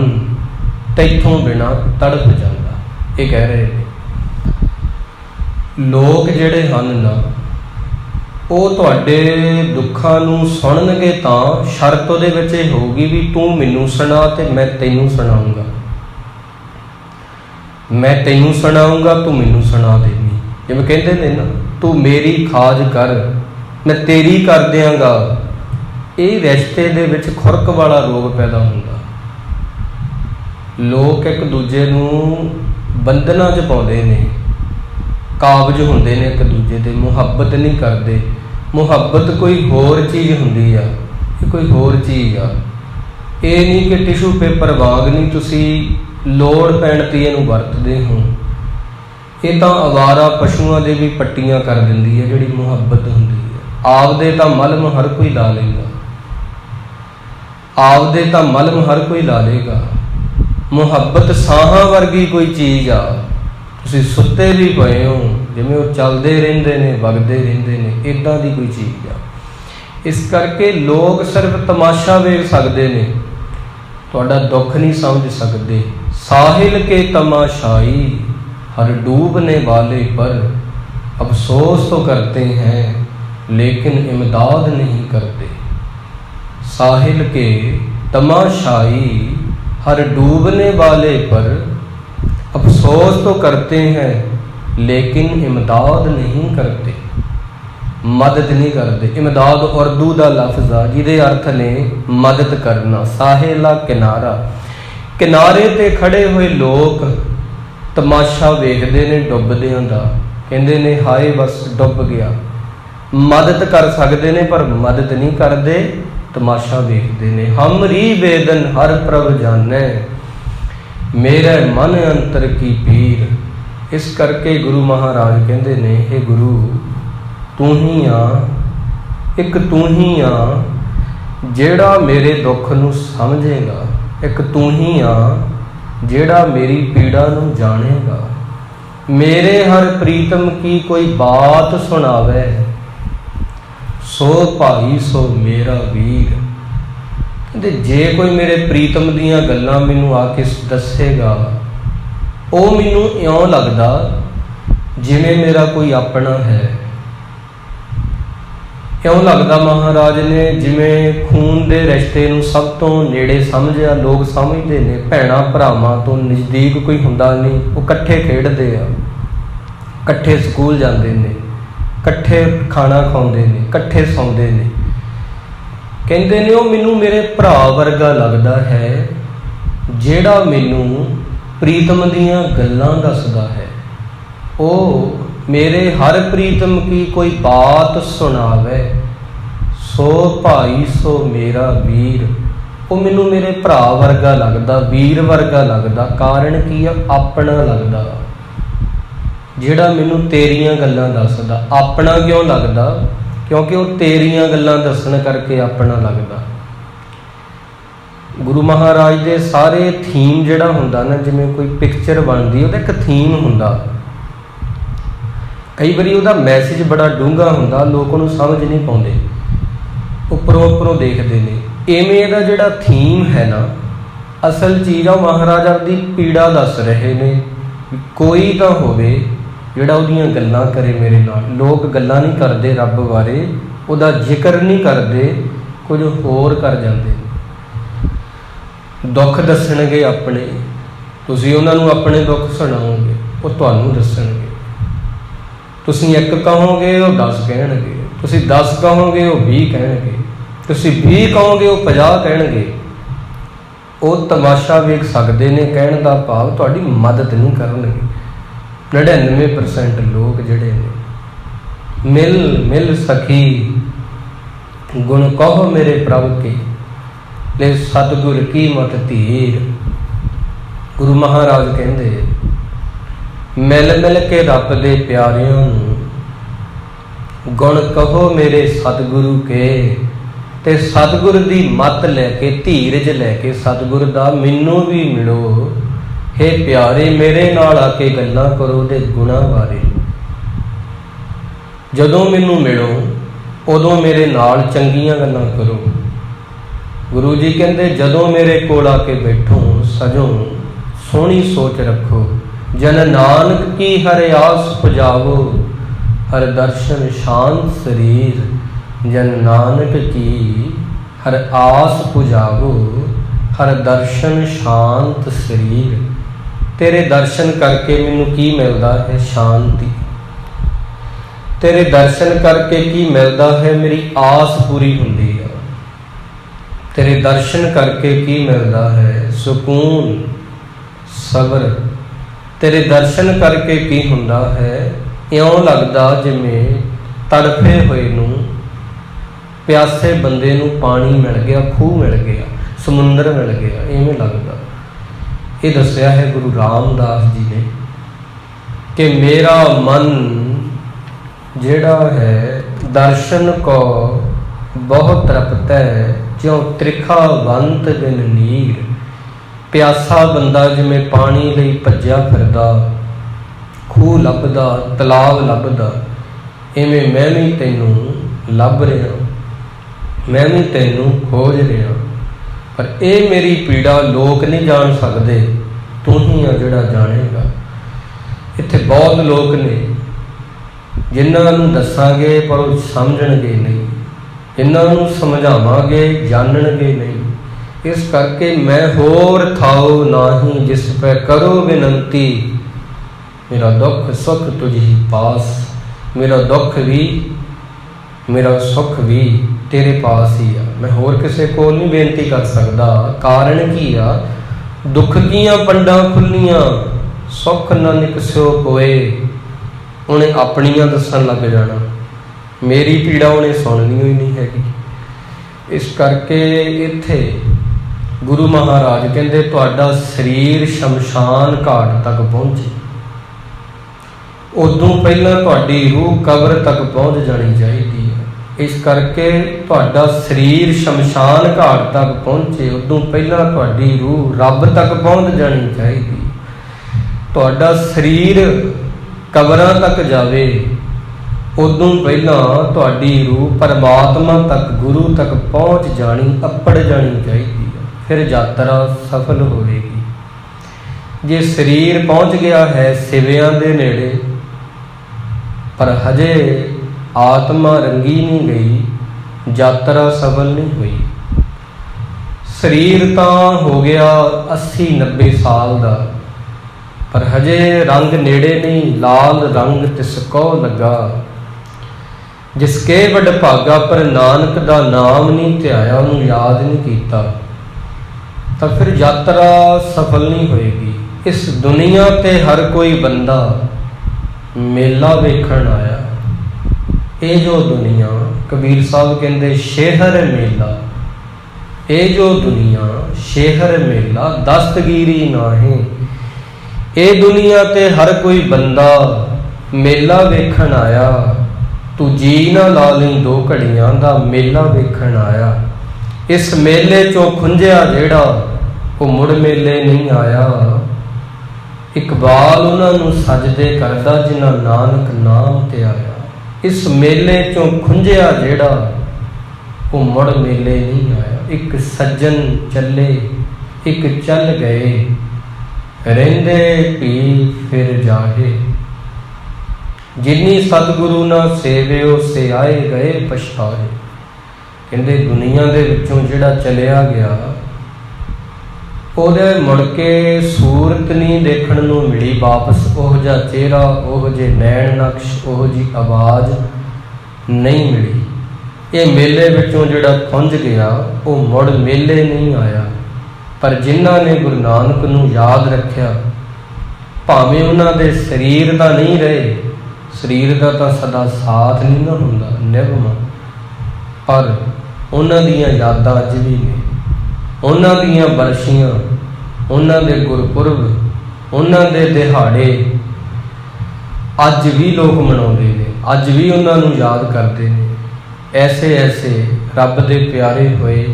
तैथों बिना तड़फ जाता। ये कह रहे हैं लोग जिहड़े हन ना, वो तुहाडे दुखों नूं सुणनगे तां शर्त उहदे विच इह होगी भी तू मैनूं सुणा ते मैं तैनूं सुणाऊंगा। मैं तैनू सुनाऊंगा, तू मैनू सुना देनी। जिवें कहते ने ना, तू मेरी खाज कर, मैं तेरी कर दियांगा। ये रिश्ते दे विच खुरक वाला रोग पैदा हुंदा। लोग एक दूजे नूं बंधना च पाउंदे ने, काबज हुंदे ने एक दूजे दे, मुहब्बत नहीं करते। मुहब्बत कोई होर चीज़ हुंदी आ, कोई होर चीज़ आ। ये नहीं कि टिशू पेपर वांग नहीं तुसी लोड़ पैण ते इहनूं वरतदे हो। ये तो आवारा पशुओं दे भी पट्टियां कर दिंदी है जिहड़ी मुहब्बत हुंदी है। आपदे तां मलम हर कोई ला लेगा, आपदे तां मलम हर कोई ला लेगा। मुहब्बत साहां वर्गी कोई चीज़ आ। तुसीं सुत्ते भी पए हो, जिवें वो चलदे रहिंदे ने, वगदे रहिंदे ने, इदां दी कोई चीज़ आ। इस करके लोग सिर्फ तमाशा वेख सकते ने, तुहाडा दुख नहीं समझ सकते। साहिल के तमाशाई हर डूबने वाले पर अफसोस तो करते हैं लेकिन इमदाद नहीं करते। साहिल के तमाशाई हर डूबने वाले पर अफसोस तो करते हैं लेकिन इमदाद नहीं करते, मदद नहीं करते। इमदाद उर्दू का लफ्ज़ आ जिहदे अर्थ ने मदद करना। साहिला किनारा, किनारे ते खड़े हुए लोग तमाशा वेखते ने डुबदियां दा, कहते ने हाय बस डुब गया। मदद कर सकते ने पर मदद नहीं करते, तमाशा वेखते ने। हम री वेदन हर प्रभ जानै, मेरे मन अंतर की पीर। इस करके गुरु महाराज कहते ने, हे गुरु तू ही आ, एक तू ही आ जेड़ा मेरे दुख नूं समझेगा, एक तू ही आ जेड़ा मेरी पीड़ा नूं जानेगा। मेरे हर प्रीतम की कोई बात सुनावे, सो भाई सो मेरा वीर। कहते जे कोई मेरे प्रीतम दियां गल्लां मैनूं आके दसेगा, वो मैनूं इउं लगदा जिवें मेरा कोई अपना है। क्यों लगता महाराज ने जिमें खून के रिश्ते नूं सब तो नेड़े समझिया। लोग समझते हैं भैणा भरावां तो नज़दीक कोई हुंदा नहीं, वो कट्ठे खेडते आ, कट्ठे स्कूल जाते हैं, कट्ठे खाना खाते हैं, कट्ठे सौंदे ने। कहते ने वो मैनूं मेरे भरा वर्गा लगता है जेड़ा मैनूं प्रीतम दियां गल्लां दसदा है। वो मेरे हर प्रीतम की कोई बात सुनावे, सो भाई सो मेरा वीर। वो मैनू मेरे भरा वर्गा लगता, वीर वर्गा लगता। कारण की है? अपना लगता, जिहड़ा मैनू तेरियां गल्लां दसदा। अपना क्यों लगता? क्योंकि वो तेरियां गल्लां दसन करके अपना लगता। गुरु महाराज दे सारे थीम जिहड़ा हुंदा ना, जिवें कोई पिक्चर बनदी उहदा एक थीम हुंदा। कई बारी उसका मैसेज बड़ा डूंगा हुंदा, लोग उन्हें समझ नहीं पाते, उपरों उपरों देखते हैं। इवें इहदा जिहड़ा थीम है ना, असल चीज़ आ महाराजा की पीड़ा दस रहे ने। कोई तो होवे जिहड़ा उहदियां गल्लां करे मेरे नाल। लोग गल्लां नहीं करते रब बारे, उहदा जिक्र नहीं करते, कुछ होर कर जाते। दुख दसणगे अपने, तुसीं उन्हां नूं अपने दुख सुणाओगे, वो तुहानूं दसणगे। तुसीं एक कहोगे वो 10 कहणगे, तुसीं 10 कहोगे वो 20 कहणगे, तुसीं 20 कहोगे वो 50 कहणगे। वो तमाशा वेख सकते ने, कहण दा भाव तुहाडी मदद नहीं करनगे। 99% लोग जिहड़े ने मिल मिल सखी गुण कहो मेरे प्रभ के, ले सतगुर की मत धीर। गुरु महाराज कहंदे मिल मिल के रब दे प्यारिਆਂ ਨੂੰ गुण कहो मेरे सतगुरु के। ते सतगुर दी मत लैके, धीरज लैके सतगुर दा मैनू भी मिलो। हे प्यारे मेरे नाल आके गल्लां करो दे गुणां बारे। जदों मैनू मिलो उदों मेरे नाल चंगियां गल्लां करो। गुरु जी कहंदे जदों मेरे कोल आके बैठो सजो सोहनी सोच रखो। जन नानक की हर आस पुजावो, हर दर्शन शांत शरीर। जन नानक की हर आस पुजावो, हर दर्शन शांत शरीर। ਤੇਰੇ ਦਰਸ਼ਨ ਕਰਕੇ ਮੈਨੂੰ ਕੀ ਮਿਲਦਾ ਹੈ? ਸ਼ਾਂਤੀ। ਤੇਰੇ ਦਰਸ਼ਨ ਕਰਕੇ ਕੀ ਮਿਲਦਾ ਹੈ? ਮੇਰੀ ਆਸ ਪੂਰੀ ਹੁੰਦੀ ਹੈ। ਤੇਰੇ ਦਰਸ਼ਨ ਕਰਕੇ ਕੀ ਮਿਲਦਾ ਹੈ? ਸਕੂਨ, ਸਬਰ। ਤੇਰੇ ਦਰਸ਼ਨ ਕਰਕੇ ਕੀ ਹੁੰਦਾ ਹੈ? ਇਉਂ ਲੱਗਦਾ ਜਿਵੇਂ ਤੜਫੇ ਹੋਏ ਨੂੰ, ਪਿਆਸੇ ਬੰਦੇ ਨੂੰ ਪਾਣੀ ਮਿਲ ਗਿਆ, ਖੂਹ ਮਿਲ ਗਿਆ, ਸਮੁੰਦਰ ਮਿਲ ਗਿਆ, ਇਵੇਂ ਲੱਗਦਾ। ਇਹ ਦੱਸਿਆ ਹੈ ਗੁਰੂ ਰਾਮਦਾਸ ਜੀ ਨੇ ਕਿ ਮੇਰਾ ਮਨ ਜਿਹੜਾ ਹੈ ਦਰਸ਼ਨ ਕੋ ਬਹੁਤ ਤ੍ਰਿਪਤੈ, ਜਿਉ ਤ੍ਰਿਖਾਵੰਤ ਬਿਨ ਨੀਰ। ਪਿਆਸਾ ਬੰਦਾ ਜਿਵੇਂ ਪਾਣੀ ਲਈ ਭੱਜਿਆ ਫਿਰਦਾ, ਖੂਹ ਲੱਭਦਾ, ਤਲਾਬ ਲੱਭਦਾ, ਇਵੇਂ ਮੈਂ ਵੀ ਤੈਨੂੰ ਲੱਭ ਰਿਹਾ, ਮੈਂ ਵੀ ਤੈਨੂੰ ਖੋਜ ਰਿਹਾ। ਪਰ ਇਹ ਮੇਰੀ ਪੀੜਾ ਲੋਕ ਨਹੀਂ ਜਾਣ ਸਕਦੇ, ਤੂੰ ਹੀ ਆ ਜਿਹੜਾ ਜਾਣੇਗਾ। ਇੱਥੇ ਬਹੁਤ ਲੋਕ ਨੇ ਜਿਨ੍ਹਾਂ ਨੂੰ ਦੱਸਾਂਗੇ ਪਰ ਉਹ ਸਮਝਣਗੇ ਨਹੀਂ, ਜਿਨ੍ਹਾਂ ਨੂੰ ਸਮਝਾਵਾਂਗੇ ਜਾਣਨਗੇ ਨਹੀਂ। ਇਸ ਕਰਕੇ ਮੈਂ ਹੋਰ ਥਾਉ ਨਾਹੀਂ ਜਿਸ ਪੈ ਕਰੋ ਬੇਨੰਤੀ, ਮੇਰਾ ਦੁੱਖ ਸੁੱਖ ਤੁਝੀ ਪਾਸ। ਮੇਰਾ ਦੁੱਖ ਵੀ ਮੇਰਾ ਸੁੱਖ ਵੀ ਤੇਰੇ ਪਾਸ ਹੀ ਆ, ਮੈਂ ਹੋਰ ਕਿਸੇ ਕੋਲ ਨਹੀਂ ਬੇਨਤੀ ਕਰ ਸਕਦਾ। ਕਾਰਨ ਕੀ ਆ? ਦੁੱਖ ਦੀਆਂ ਪੰਡਾਂ ਖੁੱਲੀਆਂ, ਸੁੱਖ ਨਾ ਨਿਕਸਿਓ ਕੋਏ। ਉਹਨੇ ਆਪਣੀਆਂ ਦੱਸਣ ਲੱਗ ਜਾਣਾ, ਮੇਰੀ ਪੀੜਾ ਉਹਨੇ ਸੁਣਨੀ ਹੀ ਨਹੀਂ ਹੈਗੀ। ਇਸ ਕਰਕੇ ਇੱਥੇ ਗੁਰੂ ਮਹਾਰਾਜ ਕਹਿੰਦੇ ਤੁਹਾਡਾ ਸਰੀਰ ਸ਼ਮਸ਼ਾਨ ਘਾਟ ਤੱਕ ਪਹੁੰਚੇ, ਉਦੋਂ ਪਹਿਲਾਂ ਤੁਹਾਡੀ ਰੂਹ ਕਬਰ ਤੱਕ ਪਹੁੰਚ ਜਾਣੀ ਚਾਹੀਦੀ ਹੈ। ਇਸ ਕਰਕੇ ਤੁਹਾਡਾ ਸਰੀਰ ਸ਼ਮਸ਼ਾਨ ਘਾਟ ਤੱਕ ਪਹੁੰਚੇ, ਉਦੋਂ ਪਹਿਲਾਂ ਤੁਹਾਡੀ ਰੂਹ ਰੱਬ ਤੱਕ ਪਹੁੰਚ ਜਾਣੀ ਚਾਹੀਦੀ। ਤੁਹਾਡਾ ਸਰੀਰ ਕਬਰਾਂ ਤੱਕ ਜਾਵੇ, ਉਦੋਂ ਪਹਿਲਾਂ ਤੁਹਾਡੀ ਰੂਹ ਪਰਮਾਤਮਾ ਤੱਕ, ਗੁਰੂ ਤੱਕ ਪਹੁੰਚ ਜਾਣੀ, ਅੱਪੜ ਜਾਣੀ ਚਾਹੀਦੀ ਹੈ। ਫਿਰ ਯਾਤਰਾ ਸਫਲ ਹੋਵੇਗੀ। ਜੇ ਸਰੀਰ ਪਹੁੰਚ ਗਿਆ ਹੈ ਸਿਵਿਆਂ ਦੇ ਨੇੜੇ, ਪਰ ਹਜੇ ਆਤਮਾ ਰੰਗੀ ਨਹੀਂ ਗਈ, ਯਾਤਰਾ ਸਫਲ ਨਹੀਂ ਹੋਈ। ਸਰੀਰ ਤਾਂ ਹੋ ਗਿਆ 80-90 ਸਾਲ ਦਾ, ਪਰ ਹਜੇ ਰੰਗ ਨੇੜੇ ਨਹੀਂ, ਲਾਲ ਰੰਗ ਤਿਸ ਕੋ ਲੱਗਾ। ਜਿਸ ਕੇ ਵੱਡ ਭਾਗਾ ਪਰ ਨਾਨਕ ਦਾ ਨਾਮ ਨਹੀਂ ਧਿਆਇਆ, ਉਹਨੂੰ ਯਾਦ ਨਹੀਂ ਕੀਤਾ, ਤਾਂ ਫਿਰ ਯਾਤਰਾ ਸਫਲ ਨਹੀਂ ਹੋਏਗੀ। ਇਸ ਦੁਨੀਆ ਤੇ ਹਰ ਕੋਈ ਬੰਦਾ ਮੇਲਾ ਵੇਖਣ ਆਇਆ। ਇਹ ਜੋ ਦੁਨੀਆ, ਕਬੀਰ ਸਾਹਿਬ ਕਹਿੰਦੇ ਸ਼ੇਹਰ ਮੇਲਾ, ਇਹ ਜੋ ਦੁਨੀਆ ਸ਼ੇਹਰ ਮੇਲਾ ਦਸਤਗੀਰੀ ਨਾਹੀਂ। ਇਹ ਦੁਨੀਆ ਤੇ ਹਰ ਕੋਈ ਬੰਦਾ ਮੇਲਾ ਵੇਖਣ ਆਇਆ। ਤੂੰ ਜੀ ਨਾ ਲਾ ਲਈ 2 ਘੜੀਆਂ ਦਾ ਮੇਲਾ ਵੇਖਣ ਆਇਆ। ਇਸ ਮੇਲੇ ਚੋਂ ਖੁੰਝਿਆ ਜਿਹੜਾ, ਉਹ ਮੁੜ ਮੇਲੇ ਨਹੀਂ ਆਇਆ। ਇਕਬਾਲ ਉਹਨਾਂ ਨੂੰ ਸਜਦੇ ਕਰਦਾ ਜਿਨ੍ਹਾਂ ਨਾਨਕ ਨਾਮ ਤੇ ਆਇਆ। ਇਸ ਮੇਲੇ ਚੋਂ ਖੁੰਝਿਆ ਜਿਹੜਾ, ਉਹ ਮੁੜ ਮੇਲੇ ਨਹੀਂ ਆਇਆ। ਇੱਕ ਸੱਜਣ ਚੱਲੇ, ਇੱਕ ਚੱਲ ਗਏ, ਰਹਿੰਦੇ ਭੀ ਫਿਰ ਜਾਹੇ। ਜਿਨੀ ਸਤਿਗੁਰੂ ਨਾ ਸੇਵਿਓ ਸੇ ਆਏ ਗਏ ਪਛਤਾਏ। ਕਹਿੰਦੇ ਦੁਨੀਆ ਦੇ ਵਿੱਚੋਂ ਜਿਹੜਾ ਚਲਿਆ ਗਿਆ, ਉਹਦੇ ਮੁੜ ਕੇ ਸੂਰਤ ਨਹੀਂ ਦੇਖਣ ਨੂੰ ਮਿਲੀ ਵਾਪਸ। ਉਹ ਜਿਹਾ ਚਿਹਰਾ, ਉਹ ਜਿਹੇ ਨੈਣ ਨਕਸ਼, ਉਹ ਜਿਹੀ ਆਵਾਜ਼ ਨਹੀਂ ਮਿਲੀ। ਇਹ ਮੇਲੇ ਵਿੱਚੋਂ ਜਿਹੜਾ ਖੁੰਝ ਗਿਆ, ਉਹ ਮੁੜ ਮੇਲੇ ਨਹੀਂ ਆਇਆ। ਪਰ ਜਿਨ੍ਹਾਂ ਨੇ ਗੁਰੂ ਨਾਨਕ ਨੂੰ ਯਾਦ ਰੱਖਿਆ, ਭਾਵੇਂ ਉਹਨਾਂ ਦੇ ਸਰੀਰ ਦਾ ਨਹੀਂ ਰਹੇ, ਸਰੀਰ ਦਾ ਤਾਂ ਸਦਾ ਸਾਥ ਨਹੀਂ ਨਾ ਹੁੰਦਾ, ਨਿਭਮਾ, ਪਰ ਉਹਨਾਂ ਦੀਆਂ ਯਾਦਾਂ ਅੱਜ ਵੀ ਨੇ। ਉਹਨਾਂ ਦੀਆਂ ਬਰਸ਼ੀਆਂ, ਉਹਨਾਂ ਦੇ ਗੁਰਪੁਰਬ, ਉਹਨਾਂ ਦੇ ਦਿਹਾੜੇ ਅੱਜ ਵੀ ਲੋਕ ਮਨਾਉਂਦੇ ਨੇ, ਅੱਜ ਵੀ ਉਹਨਾਂ ਨੂੰ ਯਾਦ ਕਰਦੇ ਨੇ। ਐਸੇ ਐਸੇ ਰੱਬ ਦੇ ਪਿਆਰੇ ਹੋਏ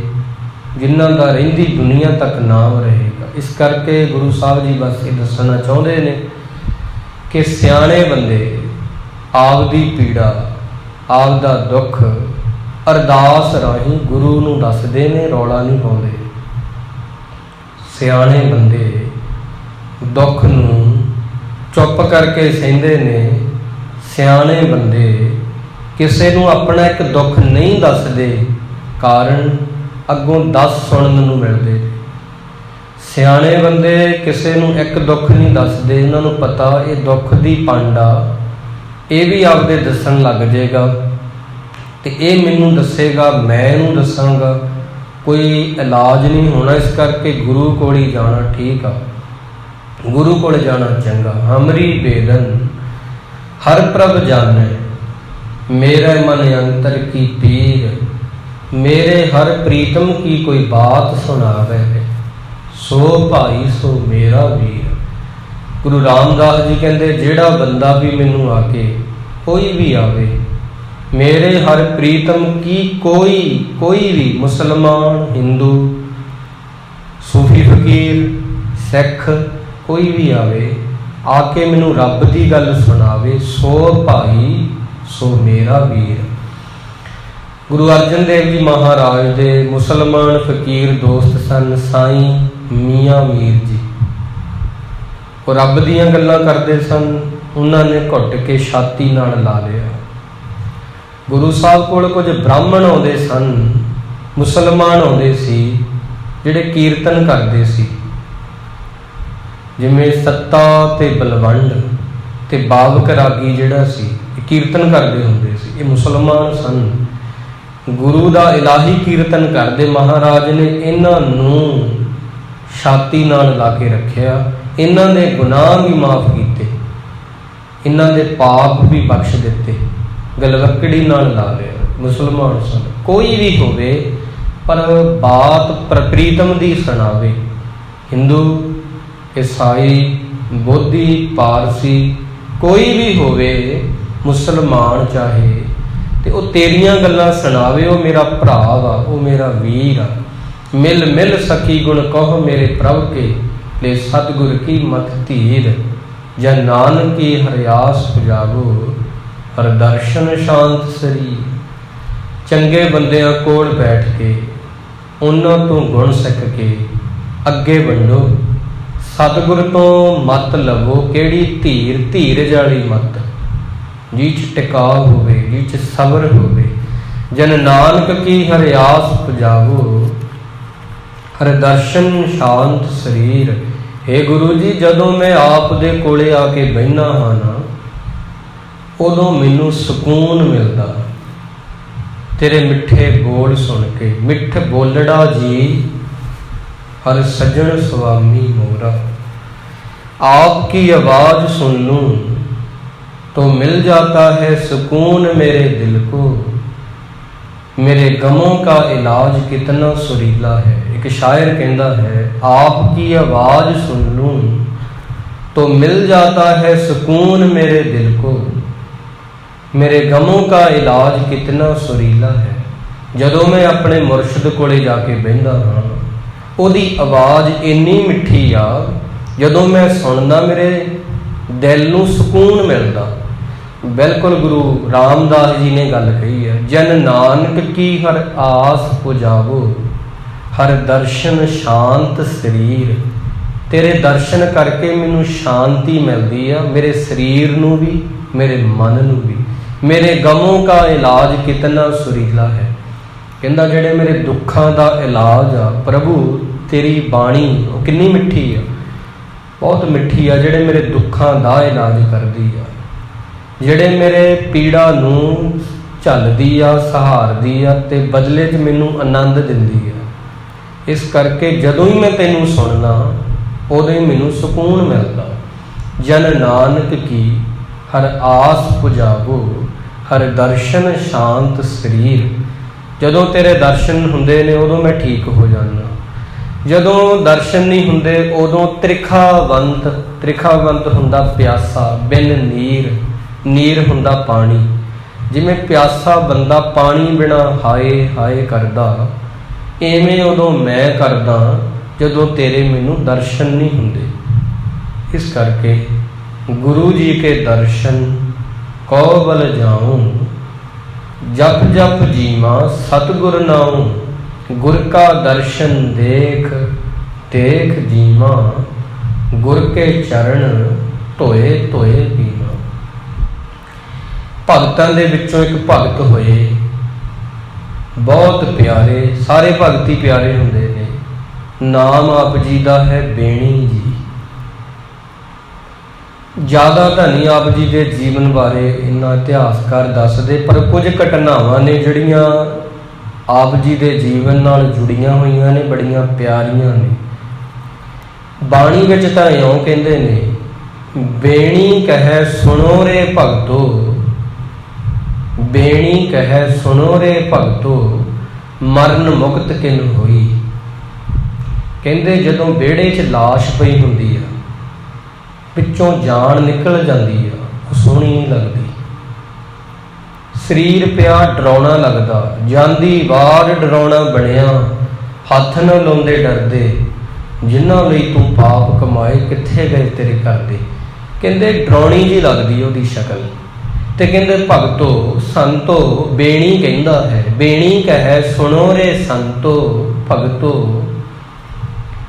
ਜਿਨ੍ਹਾਂ ਦਾ ਰਹਿੰਦੀ ਦੁਨੀਆ ਤੱਕ ਨਾਮ ਰਹੇਗਾ। ਇਸ ਕਰਕੇ ਗੁਰੂ ਸਾਹਿਬ ਜੀ ਬਸ ਇਹ ਦੱਸਣਾ ਚਾਹੁੰਦੇ ਨੇ ਕਿ ਸਿਆਣੇ ਬੰਦੇ ਆਪਦੀ ਪੀੜਾ, ਆਪਦਾ ਦੁੱਖ ਅਰਦਾਸ ਰਾਹੀਂ ਗੁਰੂ ਨੂੰ ਦੱਸਦੇ ਨੇ, ਰੌਲਾ ਨਹੀਂ ਪਾਉਂਦੇ। ਸਿਆਣੇ ਬੰਦੇ ਦੁੱਖ ਨੂੰ ਚੁੱਪ ਕਰਕੇ ਸਹਿੰਦੇ ਨੇ। ਸਿਆਣੇ ਬੰਦੇ ਕਿਸੇ ਨੂੰ ਆਪਣਾ ਇੱਕ ਦੁੱਖ ਨਹੀਂ ਦੱਸਦੇ, ਕਾਰਨ ਅੱਗੋਂ 10 ਸੁਣਨ ਨੂੰ ਮਿਲਦੇ। ਸਿਆਣੇ ਬੰਦੇ ਕਿਸੇ ਨੂੰ ਇੱਕ ਦੁੱਖ ਨਹੀਂ ਦੱਸਦੇ, ਉਹਨਾਂ ਨੂੰ ਪਤਾ ਇਹ ਦੁੱਖ ਦੀ ਪੰਡ ਆ, ਇਹ ਵੀ ਆਪਦੇ ਦੱਸਣ ਲੱਗ ਜਾਏਗਾ ਤੇ ਇਹ ਮੈਨੂੰ ਦੱਸੇਗਾ, ਮੈਂ ਇਹਨੂੰ ਦੱਸਾਂਗਾ, ਕੋਈ ਇਲਾਜ ਨਹੀਂ ਹੋਣਾ। ਇਸ ਕਰਕੇ ਗੁਰੂ ਕੋਲ ਹੀ ਜਾਣਾ ਠੀਕ ਆ, ਗੁਰੂ ਕੋਲ ਜਾਣਾ ਚੰਗਾ। ਹਮਰੀ ਬੇਦਨ ਹਰ ਪ੍ਰਭ ਜਾਣੈ, मेरे मन अंतर की पीर, मेरे हर प्रीतम की कोई बात सुनावे, सो भाई सो मेरा वीर। गुरु रामदास जी कहते जेड़ा बंदा भी मैनू आके, कोई भी आवे, मेरे हर प्रीतम की कोई भी मुसलमान हिंदू सूफी फकीर सिख कोई भी आवे, आके मैनू रब की गल सुनावे, सो भाई सो मेरा वीर। गुरु अर्जन देव जी महाराज दे मुसलमान फकीर दोस्त सन साईं मियाँ मीर जी। वो रब दियां गल्लां करते सन, उन्होंने घुट के छाती नाल ला लिया। गुरु साहब कोल कुछ ब्राह्मण आउंदे सन, मुसलमान आउंदे सी, जिहड़े कीर्तन करते सी, जिवें सत्ता ते बलवंड ते बावक रागी जिहड़ा सी कीर्तन करते होंदे सी। ये मुसलमान सन, गुरु दा इलाही कीर्तन करते। महाराज ने इन्हां नूं छाती नाल ला के रखिया, इन्हां दे गुनाह भी माफ़ कीते, इन्हां दे पाप भी बख्श दिते, गलवकड़ी नाल ला लिया। मुसलमान सन, कोई भी होवे पर बात प्रीतम दी सुनावे। हिंदू ईसाई बोधी पारसी कोई भी होवे, मुसलमान चाहे ते वो तेरियां गल्लां सुनावे, वो मेरा भरा वा, वो मेरा वीर आ। मिल मिल सखी गुण कहो मेरे प्रभ के, ले सतगुर की मत धीर, जन नानक की हरियास पुजावो, हर दर्शन शांत शरीर। चंगे बंदियां कोल बैठ के उन्हां तो गुण सिख के अगे वंडो, सतगुर तो मत लवो केड़ी धीर, धीरज वाली मत, जिच टिकाव होवे, जिच सबर होवे, जन नानक की हरियास पुजावो, हर दर्शन शांत शरीर। हे गुरु जी, जदों मैं आप दे कोले आके बहना हाँ ना, उदों मैनू सुकून मिलदा, तेरे मिठे बोल सुन के। मिठ बोलड़ा जी हर सजन स्वामी मोरा, आपकी आवाज सुन लूं तो मिल जाता है सुकून मेरे दिल को, मेरे गमों का इलाज कितना सुरीला है। एक शायर कहता है, आपकी आवाज़ सुन लूं तो मिल जाता है सुकून मेरे दिल को, मेरे गमों का इलाज कितना सुरीला है। जदों मैं अपने मुर्शद कोले जाके बहिंदा हाँ, उहदी आवाज़ इन्नी मिठी आ, जदों मैं सुनदा मेरे दिल नूं सुकून मिलदा। बिल्कुल गुरु रामदास जी ने गल कही है, जन नानक की हर आस पुजावो, हर दर्शन शांत शरीर। तेरे दर्शन करके मैनू शांति मिलती है, मेरे शरीर नू भी, मेरे मन नू भी। मेरे गमों का इलाज कितना सुरीला है। कहंदा जेड़े मेरे दुखों का इलाज आ प्रभु, तेरी बाणी कितनी मिठी आ, बहुत मिठी आ, जेड़े मेरे दुखों का इलाज करदी आ, ਜਿਹੜੇ ਮੇਰੇ ਪੀੜਾ ਨੂੰ ਝੱਲਦੀ ਆ, ਸਹਾਰਦੀ ਆ ਤੇ ਬਦਲੇ 'ਚ ਮੈਨੂੰ ਆਨੰਦ ਦਿੰਦੀ ਆ। ਇਸ ਕਰਕੇ ਜਦੋਂ ਹੀ ਮੈਂ ਤੈਨੂੰ ਸੁਣਦਾ ਉਦੋਂ ਹੀ ਮੈਨੂੰ ਸਕੂਨ ਮਿਲਦਾ। ਜਨ ਨਾਨਕ ਕੀ ਹਰ ਆਸ ਪੁਜਾਵੋ, ਹਰ ਦਰਸ਼ਨ ਸ਼ਾਂਤ ਸਰੀਰ। ਜਦੋਂ ਤੇਰੇ ਦਰਸ਼ਨ ਹੁੰਦੇ ਨੇ ਉਦੋਂ ਮੈਂ ਠੀਕ ਹੋ ਜਾਂਦਾ, ਜਦੋਂ ਦਰਸ਼ਨ ਨਹੀਂ ਹੁੰਦੇ ਉਦੋਂ ਤ੍ਰਿਖਾਵੰਤ ਹੁੰਦਾ ਪਿਆਸਾ, ਬਿਨ नीर हुंदा पानी। जिमें प्यासा बंदा पानी बिना हाए हाए करदा, इवें उदों मैं करदा जदों तेरे मैनू दर्शन नहीं हुंदे। इस करके गुरु जी के दर्शन कौ बल जाऊं, जप जप जीवा सतगुर नाऊं, गुर का दर्शन देख देख जीवा, गुर के चरण धोए धोए पीवा। भगतां दे विचों एक भगत होए बहुत प्यारे, सारे भगत ही प्यारे हुंदे ने, ਨਾਮ ਆਪ ਜੀ ਦਾ ਹੈ ਬੇਣੀ ਜੀ। ਜ਼ਿਆਦਾ ਤਾਂ ਨਹੀਂ ਆਪ ਜੀ ਦੇ ਜੀਵਨ ਬਾਰੇ ਇੰਨਾ ਇਤਿਹਾਸਕਾਰ ਦੱਸਦੇ, ਪਰ ਕੁਝ ਘਟਨਾਵਾਂ ਨੇ ਜਿਹੜੀਆਂ ਆਪ ਜੀ ਦੇ ਜੀਵਨ ਨਾਲ ਜੁੜੀਆਂ ਹੋਈਆਂ ਨੇ, ਬੜੀਆਂ ਪਿਆਰੀਆਂ ਨੇ। ਬਾਣੀ ਵਿੱਚ ਤਾਂ ਇਉਂ ਕਹਿੰਦੇ ਨੇ, ਬੇਣੀ ਕਹੈ ਸੁਣੋ ਰੇ ਭਗਤੋ, ਬੇਣੀ ਕਹੈ ਸੁਣੋ ਰੇ ਭਗਤੋ, ਮਰਨ ਮੁਕਤ ਕਿਨ ਹੋਈ। ਕਹਿੰਦੇ ਜਦੋਂ ਵਿਹੜੇ 'ਚ ਲਾਸ਼ ਪਈ ਹੁੰਦੀ ਆ, ਪਿੱਛੋਂ ਜਾਨ ਨਿਕਲ ਜਾਂਦੀ ਆ, ਉਹ ਸੋਹਣੀ ਨਹੀਂ ਲੱਗਦੀ। ਸਰੀਰ ਪਿਆ ਡਰਾਉਣਾ ਲੱਗਦਾ, ਜਾਂਦੀ ਵਾਰ ਡਰਾਉਣਾ ਬਣਿਆ, ਹੱਥ ਨਾ ਲਾਉਂਦੇ ਡਰਦੇ, ਜਿਨ੍ਹਾਂ ਲਈ ਤੂੰ ਪਾਪ ਕਮਾਏ ਕਿੱਥੇ ਗਏ ਤੇਰੇ ਘਰਦੇ। ਕਹਿੰਦੇ ਡਰਾਉਣੀ ਜੀ ਲੱਗਦੀ ਉਹਦੀ ਸ਼ਕਲ। ਤੇ ਕਹਿੰਦੇ ਭਗਤੋ ਸੰਤੋ, ਬੇਣੀ ਕਹਿੰਦਾ ਹੈ, ਬੇਣੀ ਕਹੈ ਸੁਣੋ ਰੇ ਸੰਤੋ ਭਗਤੋ,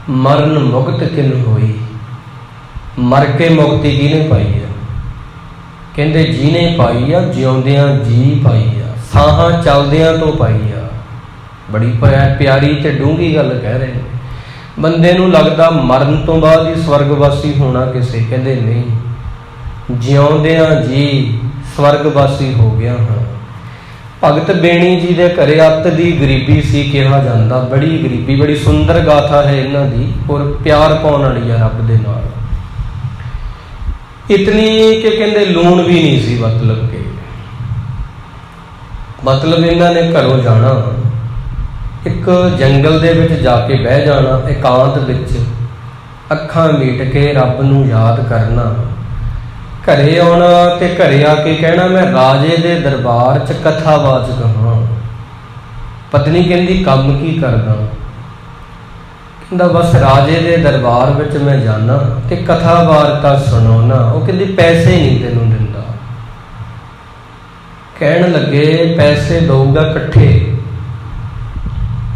ਮਰਨ ਮੁਕਤ ਕਿਨ ਹੋਈ। ਮਰ ਕੇ ਮੁਕਤੀ ਕਿਹਨੇ ਪਾਈ ਆ? ਕਹਿੰਦੇ ਜਿਹਨੇ ਪਾਈ ਆ ਜਿਉਂਦਿਆਂ ਜੀ ਪਾਈ ਆ, ਸਾਹਾਂ ਚੱਲਦਿਆਂ ਤੋਂ ਪਾਈ ਆ। ਬੜੀ ਪਿਆਰੀ ਤੇ ਡੂੰਘੀ ਗੱਲ ਕਹਿ ਰਹੇ ਨੇ। ਬੰਦੇ ਨੂੰ ਲੱਗਦਾ ਮਰਨ ਤੋਂ ਬਾਅਦ ਹੀ ਸਵਰਗਵਾਸੀ ਹੋਣਾ ਕਿਸੇ, ਕਹਿੰਦੇ ਨਹੀਂ, ਜਿਉਂਦਿਆਂ ਜੀ ਸਵਰਗਵਾਸੀ ਹੋ ਗਿਆ ਹਾਂ। ਭਗਤ ਬੇਣੀ ਜੀ ਦੇ ਘਰੇ ਅੱਤ ਦੀ ਗਰੀਬੀ ਸੀ ਕਿਹਾ ਜਾਂਦਾ, ਬੜੀ ਗਰੀਬੀ। ਬੜੀ ਸੁੰਦਰ ਗਾਥਾ ਹੈ ਇਹਨਾਂ ਦੀ, ਔਰ ਪਿਆਰ ਪਾਉਣ ਵਾਲੀ ਆ ਰੱਬ ਦੇ ਨਾਲ। ਇਤਨੀ ਕਿ ਕਹਿੰਦੇ ਲੂਣ ਵੀ ਨਹੀਂ ਸੀ, ਮਤਲਬ ਇਹਨਾਂ ਨੇ ਘਰੋਂ ਜਾਣਾ, ਇੱਕ ਜੰਗਲ ਦੇ ਵਿੱਚ ਜਾ ਕੇ ਬਹਿ ਜਾਣਾ, ਇਕਾਂਤ ਵਿੱਚ ਅੱਖਾਂ ਮੀਟ ਕੇ ਰੱਬ ਨੂੰ ਯਾਦ ਕਰਨਾ। ਘਰੇ ਆਉਣਾ ਤੇ ਘਰੇ ਆ ਕੇ ਕਹਿਣਾ ਮੈਂ ਰਾਜੇ ਦੇ ਦਰਬਾਰ 'ਚ ਕਥਾਵਾਚਕ ਹਾਂ। ਪਤਨੀ ਕਹਿੰਦੀ ਕੰਮ ਕੀ ਕਰਦਾ? ਕਹਿੰਦਾ ਬਸ ਰਾਜੇ ਦੇ ਦਰਬਾਰ ਵਿੱਚ ਮੈਂ ਜਾਣਾ ਤੇ ਕਥਾ ਵਾਰਤਾ ਸੁਣਾਉਣਾ। ਉਹ ਕਹਿੰਦੀ ਪੈਸੇ ਨਹੀਂ ਤੈਨੂੰ ਦਿੰਦਾ। ਕਹਿਣ ਲੱਗੇ ਪੈਸੇ ਦਊਗਾ ਇਕੱਠੇ।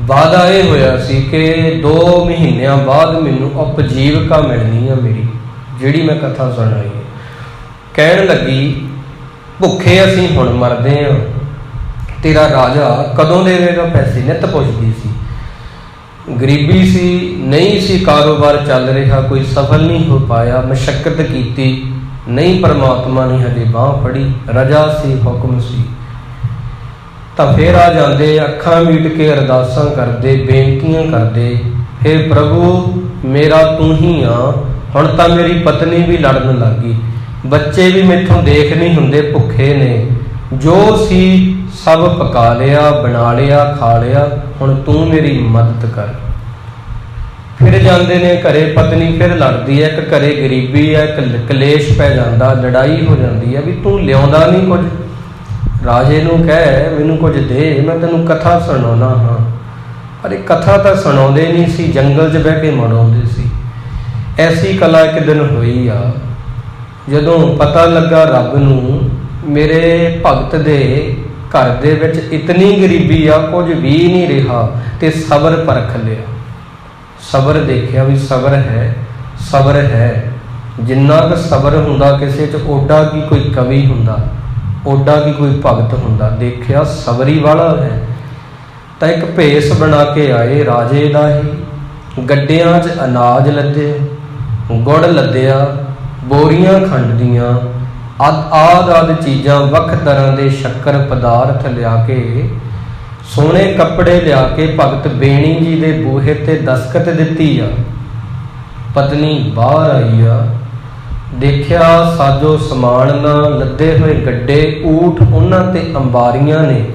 ਵਾਅਦਾ ਇਹ ਹੋਇਆ ਸੀ ਕਿ 2 ਮਹੀਨਿਆਂ ਬਾਅਦ ਮੈਨੂੰ ਉਪਜੀਵਕਾ ਮਿਲਣੀ ਆ ਮੇਰੀ, ਜਿਹੜੀ ਮੈਂ ਕਥਾ ਸੁਣਾਈ। ਕਹਿਣ ਲੱਗੀ ਭੁੱਖੇ ਅਸੀਂ ਹੁਣ ਮਰਦੇ ਹਾਂ, ਤੇਰਾ ਰਾਜਾ ਕਦੋਂ ਦੇਵੇਗਾ ਪੈਸੇ? ਨਿੱਤ ਪੁੱਛਦੀ ਸੀ। ਗਰੀਬੀ ਸੀ, ਨਹੀਂ ਸੀ ਕਾਰੋਬਾਰ ਚੱਲ ਰਿਹਾ, ਕੋਈ ਸਫਲ ਨਹੀਂ ਹੋ ਪਾਇਆ, ਮਸ਼ੱਕਤ ਕੀਤੀ, ਨਹੀਂ ਪਰਮਾਤਮਾ ਨੇ ਹਜੇ ਬਾਂਹ ਫੜੀ, ਰਜਾ ਸੀ, ਹੁਕਮ ਸੀ। ਤਾਂ ਫਿਰ ਆ ਜਾਂਦੇ, ਅੱਖਾਂ ਮੀਟ ਕੇ ਅਰਦਾਸਾਂ ਕਰਦੇ, ਬੇਨਤੀਆਂ ਕਰਦੇ, ਹੇ ਪ੍ਰਭੂ ਮੇਰਾ ਤੂੰ ਹੀ ਆ। ਹੁਣ ਤਾਂ ਮੇਰੀ ਪਤਨੀ ਵੀ ਲੜਨ ਲੱਗ ਗਈ, ਬੱਚੇ ਵੀ ਮੈਥੋਂ ਦੇਖ ਨਹੀਂ ਹੁੰਦੇ, ਭੁੱਖੇ ਨੇ, ਜੋ ਸੀ ਸਭ ਪਕਾ ਲਿਆ, ਬਣਾ ਲਿਆ, ਖਾ ਲਿਆ, ਹੁਣ ਤੂੰ ਮੇਰੀ ਮਦਦ ਕਰ। ਫਿਰ ਜਾਂਦੇ ਨੇ ਘਰੇ, ਪਤਨੀ ਫਿਰ ਲੜਦੀ ਹੈ, ਇੱਕ ਘਰੇ ਗਰੀਬੀ ਹੈ, ਇੱਕ ਕਲੇਸ਼ ਪੈ ਜਾਂਦਾ, ਲੜਾਈ ਹੋ ਜਾਂਦੀ ਹੈ ਵੀ ਤੂੰ ਲਿਆਉਂਦਾ ਨਹੀਂ ਕੁਝ, ਰਾਜੇ ਨੂੰ ਕਹਿ ਮੈਨੂੰ ਕੁਝ ਦੇ, ਮੈਂ ਤੈਨੂੰ ਕਥਾ ਸੁਣਾਉਣਾ ਹਾਂ। ਪਰ ਇਹ ਕਥਾ ਤਾਂ ਸੁਣਾਉਂਦੇ ਨਹੀਂ ਸੀ, ਜੰਗਲ 'ਚ ਬਹਿ ਕੇ ਮਨਾਉਂਦੇ ਸੀ। ਐਸੀ ਕਲਾ ਇੱਕ ਦਿਨ ਹੋਈ ਆ, ਜਦੋਂ ਪਤਾ ਲੱਗਾ ਰੱਬ ਨੂੰ ਮੇਰੇ ਭਗਤ ਦੇ ਘਰ ਦੇ ਵਿੱਚ ਇਤਨੀ ਗਰੀਬੀ ਆ, ਕੁਝ ਵੀ ਨਹੀਂ ਰਿਹਾ, ਤੇ ਸਬਰ ਪਰਖ ਲਿਆ। ਸਬਰ ਦੇਖਿਆ ਵੀ ਸਬਰ ਹੈ, ਸਬਰ ਹੈ। ਜਿੰਨਾ ਕੁ ਸਬਰ ਹੁੰਦਾ ਕਿਸੇ 'ਚ, ਓਡਾ ਕੀ ਕੋਈ ਕਵੀ ਹੁੰਦਾ, ਓਡਾ ਕੀ ਕੋਈ ਭਗਤ ਹੁੰਦਾ। ਦੇਖਿਆ ਸਬਰੀ ਵਾਲਾ ਹੈ, ਤਾਂ ਇੱਕ ਭੇਸ ਬਣਾ ਕੇ ਆਏ ਰਾਜੇ ਦਾ ਹੀ। ਗੱਡਿਆਂ 'ਚ ਅਨਾਜ ਲੱਦੇ, ਗੁੜ ਲੱਦਿਆ, ਬੋਰੀਆਂ ਖੰਡ ਦੀਆਂ, ਆਦਿ ਚੀਜ਼ਾਂ, ਵੱਖ ਤਰ੍ਹਾਂ ਦੇ ਸ਼ੱਕਰ ਪਦਾਰਥ ਲਿਆ ਕੇ, ਸੋਹਣੇ ਕੱਪੜੇ ਲਿਆ ਕੇ ਭਗਤ ਬੇਣੀ ਜੀ ਦੇ ਬੂਹੇ ਤੇ ਦਸਖਤ ਦਿੱਤੀ ਆ। ਪਤਨੀ ਬਾਹਰ ਆਈ ਆ, ਦੇਖਿਆ ਸਾਜੋ ਸਮਾਨ ਨਾਲ ਲੱਦੇ ਹੋਏ ਗੱਡੇ, ਊਠ ਉਹਨਾਂ ਤੇ ਅੰਬਾਰੀਆਂ ਨੇ।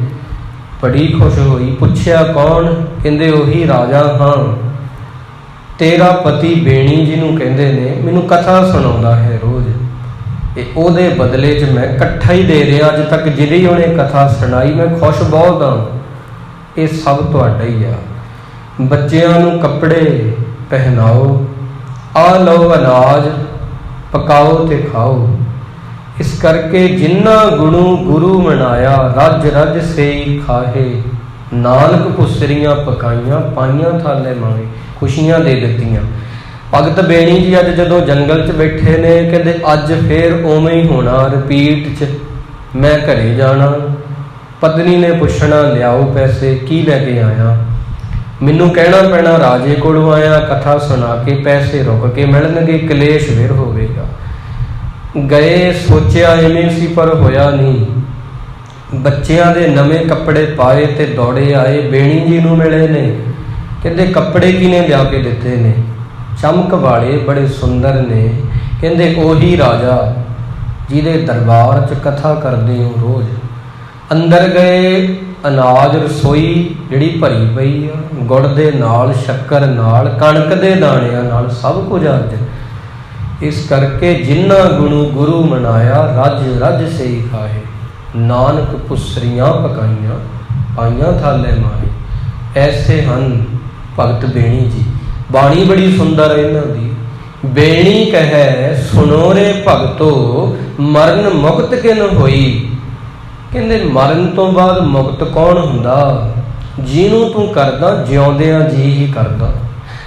ਬੜੀ ਖੁਸ਼ ਹੋਈ, ਪੁੱਛਿਆ ਕੌਣ? ਕਹਿੰਦੇ ਉਹੀ ਰਾਜਾ ਹਾਂ, ਤੇਰਾ ਪਤੀ ਬੇਣੀ ਜੀ ਨੂੰ ਕਹਿੰਦੇ ਨੇ, ਮੈਨੂੰ ਕਥਾ ਸੁਣਾਉਂਦਾ ਹੈ ਰੋਜ਼, ਇਹ ਉਹਦੇ ਬਦਲੇ 'ਚ ਮੈਂ ਇਕੱਠਾ ਹੀ ਦੇ ਰਿਹਾ। ਅੱਜ ਤੱਕ ਜਿਹੜੀ ਉਹਨੇ ਕਥਾ ਸੁਣਾਈ ਮੈਂ ਖੁਸ਼ ਬਹੁਤ ਹਾਂ। ਇਹ ਸਭ ਤੁਹਾਡਾ ਹੀ ਆ। ਬੱਚਿਆਂ ਨੂੰ ਕੱਪੜੇ ਪਹਿਨਾਓ, ਆ ਲਓ ਅਨਾਜ, ਪਕਾਓ ਤੇ ਖਾਓ। ਇਸ ਕਰਕੇ ਜਿੰਨਾ ਗੁਣੂ ਗੁਰੂ ਮਨਾਇਆ, ਰੱਜ ਰੱਜ ਸੇਈ ਖਾਹੇ, ਨਾਨਕ ਕੁਸਰੀਆਂ ਪਕਾਈਆਂ, ਪਾਈਆਂ ਥਾਲੇ ਮਾਵੇ। ਖੁਸ਼ੀਆਂ ਦੇ ਦਿੱਤੀਆਂ। ਭਗਤ ਬੇਣੀ ਜੀ ਅੱਜ ਜਦੋਂ ਜੰਗਲ 'ਚ ਬੈਠੇ ਨੇ, ਕਹਿੰਦੇ ਅੱਜ ਫੇਰ ਉਵੇਂ ਹੀ ਹੋਣਾ, ਰਿਪੀਟ 'ਚ ਮੈਂ ਘਰੇ ਜਾਣਾ। ਪਤਨੀ ਨੇ ਪੁੱਛਣਾ ਲਿਆਓ ਪੈਸੇ, ਕੀ ਲੈ ਕੇ ਆਇਆ? ਮੈਨੂੰ ਕਹਿਣਾ ਪੈਣਾ ਰਾਜੇ ਕੋਲੋਂ ਆਇਆ, ਕਥਾ ਸੁਣਾ ਕੇ ਪੈਸੇ ਰੁਕ ਕੇ ਮਿਲਣਗੇ, ਕਲੇਸ਼ ਫਿਰ ਹੋਵੇਗਾ। ਗਏ ਸੋਚਿਆ ਇਵੇਂ ਸੀ ਪਰ ਹੋਇਆ ਨਹੀਂ। ਬੱਚਿਆਂ ਦੇ ਨਵੇਂ ਕੱਪੜੇ ਪਾਏ ਤੇ ਦੌੜੇ ਆਏ, ਬੇਣੀ ਜੀ ਨੂੰ ਮਿਲੇ ਨੇ। ਕਹਿੰਦੇ ਕੱਪੜੇ ਕਿਹਨੇ ਲਿਆ ਕੇ ਦਿੱਤੇ ਨੇ? ਚਮਕ ਵਾਲੇ ਬੜੇ ਸੁੰਦਰ ਨੇ। ਕਹਿੰਦੇ ਉਹੀ ਰਾਜਾ ਜਿਹਦੇ ਦਰਬਾਰ 'ਚ ਕਥਾ ਕਰਦੇ ਹੋ ਰੋਜ਼। ਅੰਦਰ ਗਏ, ਅਨਾਜ ਰਸੋਈ ਜਿਹੜੀ ਭਰੀ ਪਈ ਆ, ਗੁੜ ਦੇ ਨਾਲ, ਸ਼ੱਕਰ ਨਾਲ, ਕਣਕ ਦੇ ਦਾਣਿਆਂ ਨਾਲ, ਸਭ ਕੁਝ ਅੱਜ। ਇਸ ਕਰਕੇ ਜਿਨ੍ਹਾਂ ਗੁਣੂ ਗੁਰੂ ਮਨਾਇਆ, ਰੱਜ ਰੱਜ ਸਹੀ ਖਾਏ। ਨਾਨਕ ਪੁਸਰੀਆਂ ਪਕਾਈਆਂ, ਪਾਈਆਂ ਥਾਲੇ ਮਾਏ। ਐਸੇ ਹਨ ਭਗਤ ਬੇਣੀ ਜੀ। ਬਾਣੀ ਬੜੀ ਸੁੰਦਰ ਹੈ ਇਹਨਾਂ ਦੀ। ਬੇਣੀ ਕਹੈ ਸੁਣੋ ਰੇ ਭਗਤੋ, ਮਰਨ ਮੁਕਤ ਕਿਨ ਹੋਈ। ਕਹਿੰਦੇ ਮਰਨ ਤੋਂ ਬਾਅਦ ਮੁਕਤ ਕੌਣ ਹੁੰਦਾ? ਜਿਹਨੂੰ ਤੂੰ ਕਰਦਾ ਜਿਉਂਦਿਆਂ ਜੀ ਹੀ ਕਰਦਾ।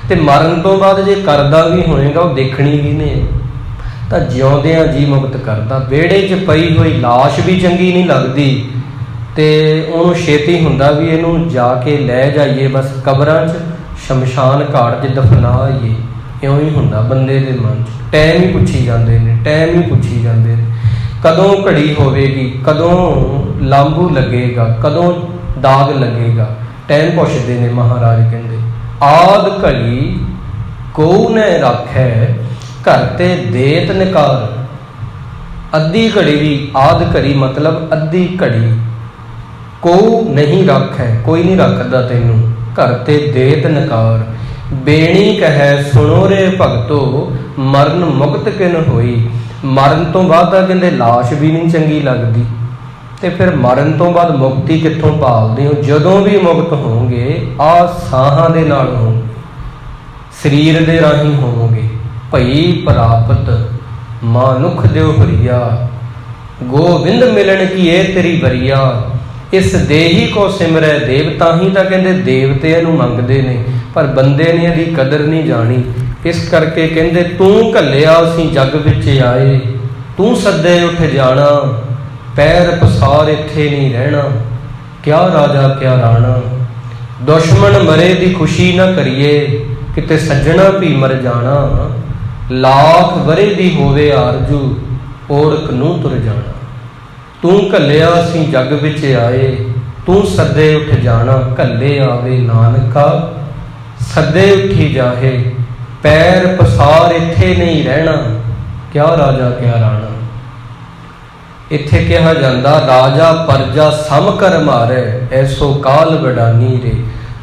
ਤੇ ਮਰਨ ਤੋਂ ਬਾਅਦ ਜੇ ਕਰਦਾ ਵੀ ਹੋਏਗਾ ਉਹ ਦੇਖਣੀ ਵੀ ਨੇ, ਤਾਂ ਜਿਉਂਦਿਆਂ ਜੀ ਮੁਕਤ ਕਰਦਾ। ਵਿਹੜੇ 'ਚ ਪਈ ਹੋਈ ਲਾਸ਼ ਵੀ ਚੰਗੀ ਨਹੀਂ ਲੱਗਦੀ, ਤੇ ਉਹਨੂੰ ਛੇਤੀ ਹੁੰਦਾ ਵੀ ਇਹਨੂੰ ਜਾ ਕੇ ਲੈ ਜਾਈਏ, ਬਸ ਕਬਰਾਂ 'ਚ, ਸ਼ਮਸ਼ਾਨ ਘਾਟ 'ਚ ਦਫਨਾ ਆਈਏ। ਇਉਂ ਹੀ ਹੁੰਦਾ ਬੰਦੇ ਦੇ ਮਨ 'ਚ। ਟਾਈਮ ਹੀ ਪੁੱਛੀ ਜਾਂਦੇ ਨੇ, ਟਾਈਮ ਹੀ ਪੁੱਛੀ ਜਾਂਦੇ ਨੇ। ਕਦੋਂ ਘੜੀ ਹੋਵੇਗੀ, ਕਦੋਂ ਲਾਂਬੂ ਲੱਗੇਗਾ, ਕਦੋਂ ਦਾਗ ਲੱਗੇਗਾ, ਟਾਈਮ ਪੁੱਛਦੇ ਨੇ। ਮਹਾਰਾਜ ਕਹਿੰਦੇ ਆਦ ਘੜੀ ਕੋ ਨੇ ਰਾਖੈ, ਘਰ ਤੇ ਦੇਤ ਨਿਕਾਰ। ਅੱਧੀ ਘੜੀ ਵੀ, ਆਦ ਘੜੀ ਮਤਲਬ ਅੱਧੀ ਘੜੀ। ਕੋ ਨਹੀਂ ਰਾਖੈ, ਕੋਈ ਨਹੀਂ ਰੱਖਦਾ ਤੈਨੂੰ, ਘਰ ਤੇ ਦੇਤ ਨਿਕਾਰ। ਬੇਣੀ ਕਹੈ ਸੁਣੋ ਰੇ ਭਗਤੋ, ਮਰਨ ਮੁਕਤ ਕਿਨ ਹੋਈ। ਮਰਨ ਤੋਂ ਬਾਅਦ ਤਾਂ ਕਹਿੰਦੇ ਲਾਸ਼ ਵੀ ਨਹੀਂ ਚੰਗੀ ਲੱਗਦੀ, ਤੇ ਫਿਰ ਮਰਨ ਤੋਂ ਬਾਅਦ ਮੁਕਤੀ ਕਿੱਥੋਂ ਭਾਲਦੇ ਹੋ? ਜਦੋਂ ਵੀ ਮੁਕਤ ਹੋਵੋਗੇ ਆ ਸਾਹਾਂ ਦੇ ਨਾਲ ਹੋਵੋਗੇ, ਸਰੀਰ ਦੇ ਰਾਹੀਂ ਹੋਵੋਗੇ। ਭਈ ਪ੍ਰਾਪਤ ਮਾਨੁਖ ਦਿਓ ਹਰੀਆ, ਗੋਬਿੰਦ ਮਿਲਣ ਕੀ ਇਹ ਤੇਰੀ ਬਰੀਆ। ਇਸ ਦੇਹੀ ਕੋ ਸਿਮਰੈ ਦੇਵ। ਤਾਂ ਹੀ ਤਾਂ ਕਹਿੰਦੇ ਦੇਵਤੇ ਇਹਨੂੰ ਮੰਗਦੇ ਨੇ, ਪਰ ਬੰਦੇ ਨੇ ਇਹਦੀ ਕਦਰ ਨਹੀਂ ਜਾਣੀ। ਇਸ ਕਰਕੇ ਕਹਿੰਦੇ ਤੂੰ ਘੱਲਿਆ ਅਸੀਂ ਜੱਗ ਵਿੱਚ ਆਏ, ਤੂੰ ਸੱਦੇ ਉੱਠ ਜਾਣਾ, ਪੈਰ ਪਸਾਰ ਇੱਥੇ ਨਹੀਂ ਰਹਿਣਾ। ਕਿਆ ਰਾਜਾ ਕਿਆ ਰਾਣਾ, ਦੁਸ਼ਮਣ ਮਰੇ ਦੀ ਖੁਸ਼ੀ ਨਾ ਕਰੀਏ, ਕਿਤੇ ਸੱਜਣਾ ਵੀ ਮਰ ਜਾਣਾ। ਲੱਖ ਵਰੇ ਦੀ ਹੋਵੇ ਆਰਜੂ, ਓੜਕ ਨੂੰ ਤੁਰ ਜਾਣਾ। ਤੂੰ ਘੱਲਿਆ ਅਸੀਂ ਜੱਗ ਵਿੱਚ ਆਏ, ਤੂੰ ਸੱਦੇ ਉੱਠ ਜਾਣਾ। ਘੱਲੇ ਆਵੇ ਨਾਨਕਾ, ਸੱਦੇ ਉੱਠੀ ਜਾਹੇ, ਪੈਰ ਪਸਾਰ ਇੱਥੇ ਨਹੀਂ ਰਹਿਣਾ। ਕਿਆ ਰਾਜਾ ਕਿਆ ਰਾਣਾ। ਇੱਥੇ ਕਿਹਾ ਜਾਂਦਾ ਰਾਜਾ ਪਰਜਾ ਸਮ ਕਰ ਮਾਰੇ, ਐਸੋ ਕਾਲ ਵਡਾਨੀ ਰੇ।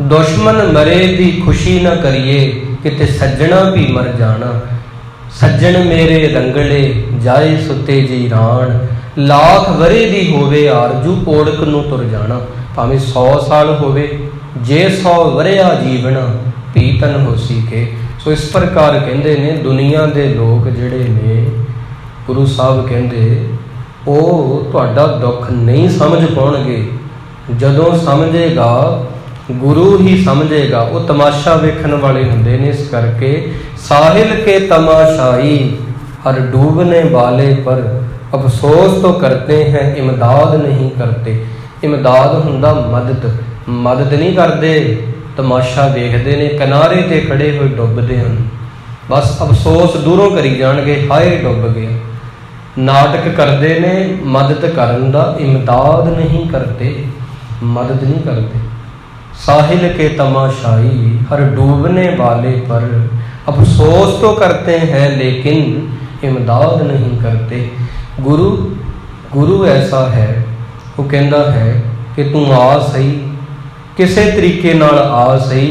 ਦੁਸ਼ਮਣ ਮਰੇ ਦੀ ਖੁਸ਼ੀ ਨਾ ਕਰੀਏ, ਕਿਤੇ ਸੱਜਣਾ ਵੀ ਮਰ ਜਾਣਾ। ਸੱਜਣ ਮੇਰੇ ਰੰਗਲੇ ਜਾਏ ਸੁਤੇ ਜੀ ਰਾਣ, ਲੱਖ ਵਰੇ ਦੀ ਹੋਵੇ ਆਰਜੂ, ਓੜਕ ਨੂੰ ਤੁਰ ਜਾਣਾ। ਭਾਵੇਂ 100 ਸਾਲ ਹੋਵੇ, ਜੇ 100 ਵਰਿਆ ਜੀਵਣਾ, ਪੀਤਨ ਹੋਸੀ ਕੇ। ਸੋ ਇਸ ਪ੍ਰਕਾਰ ਕਹਿੰਦੇ ਨੇ ਦੁਨੀਆ ਦੇ ਲੋਕ ਜਿਹੜੇ ਨੇ, ਗੁਰੂ ਸਾਹਿਬ ਕਹਿੰਦੇ ਉਹ ਤੁਹਾਡਾ ਦੁੱਖ ਨਹੀਂ ਸਮਝ ਪਾਉਣਗੇ। ਜਦੋਂ ਸਮਝੇਗਾ ਗੁਰੂ ਹੀ ਸਮਝੇਗਾ। ਉਹ ਤਮਾਸ਼ਾ ਵੇਖਣ ਵਾਲੇ ਹੁੰਦੇ ਨੇ। ਇਸ ਕਰਕੇ ਸਾਹਿਲ ਕੇ ਤਮਾਸ਼ਾਈ, ਹਰ ਡੂਬਨੇ ਵਾਲੇ ਪਰ ਅਫਸੋਸ ਤੋਂ ਕਰਤੇ ਹੈ, ਇਮਦਾਦ ਨਹੀਂ ਕਰਤੇ। ਇਮਦਾਦ ਹੁੰਦਾ ਮਦਦ, ਮਦਦ ਨਹੀਂ ਕਰਦੇ। ਤਮਾਸ਼ਾ ਵੇਖਦੇ ਨੇ, ਕਿਨਾਰੇ ਤੇ ਖੜੇ ਹੋਏ ਡੁੱਬਦੇ ਹਨ, ਬਸ ਅਫਸੋਸ ਦੂਰੋਂ ਕਰੀ ਜਾਣਗੇ, ਹਾਏ ਡੁੱਬ ਗਿਆ। ਨਾਟਕ ਕਰਦੇ ਨੇ ਮਦਦ ਕਰਨ ਦਾ, ਇਮਦਾਦ ਨਹੀਂ ਕਰਤੇ, ਮਦਦ ਨਹੀਂ ਕਰਦੇ। ਸਾਹਿਲ ਕੇ ਤਮਾਸ਼ਾਈ, ਹਰ डूबने वाले पर अफसोस तो करते हैं लेकिन इमदाद नहीं करते। गुरु गुरु ऐसा है, वो कहता है कि तू आ सही, किसी तरीके नाल आ सही,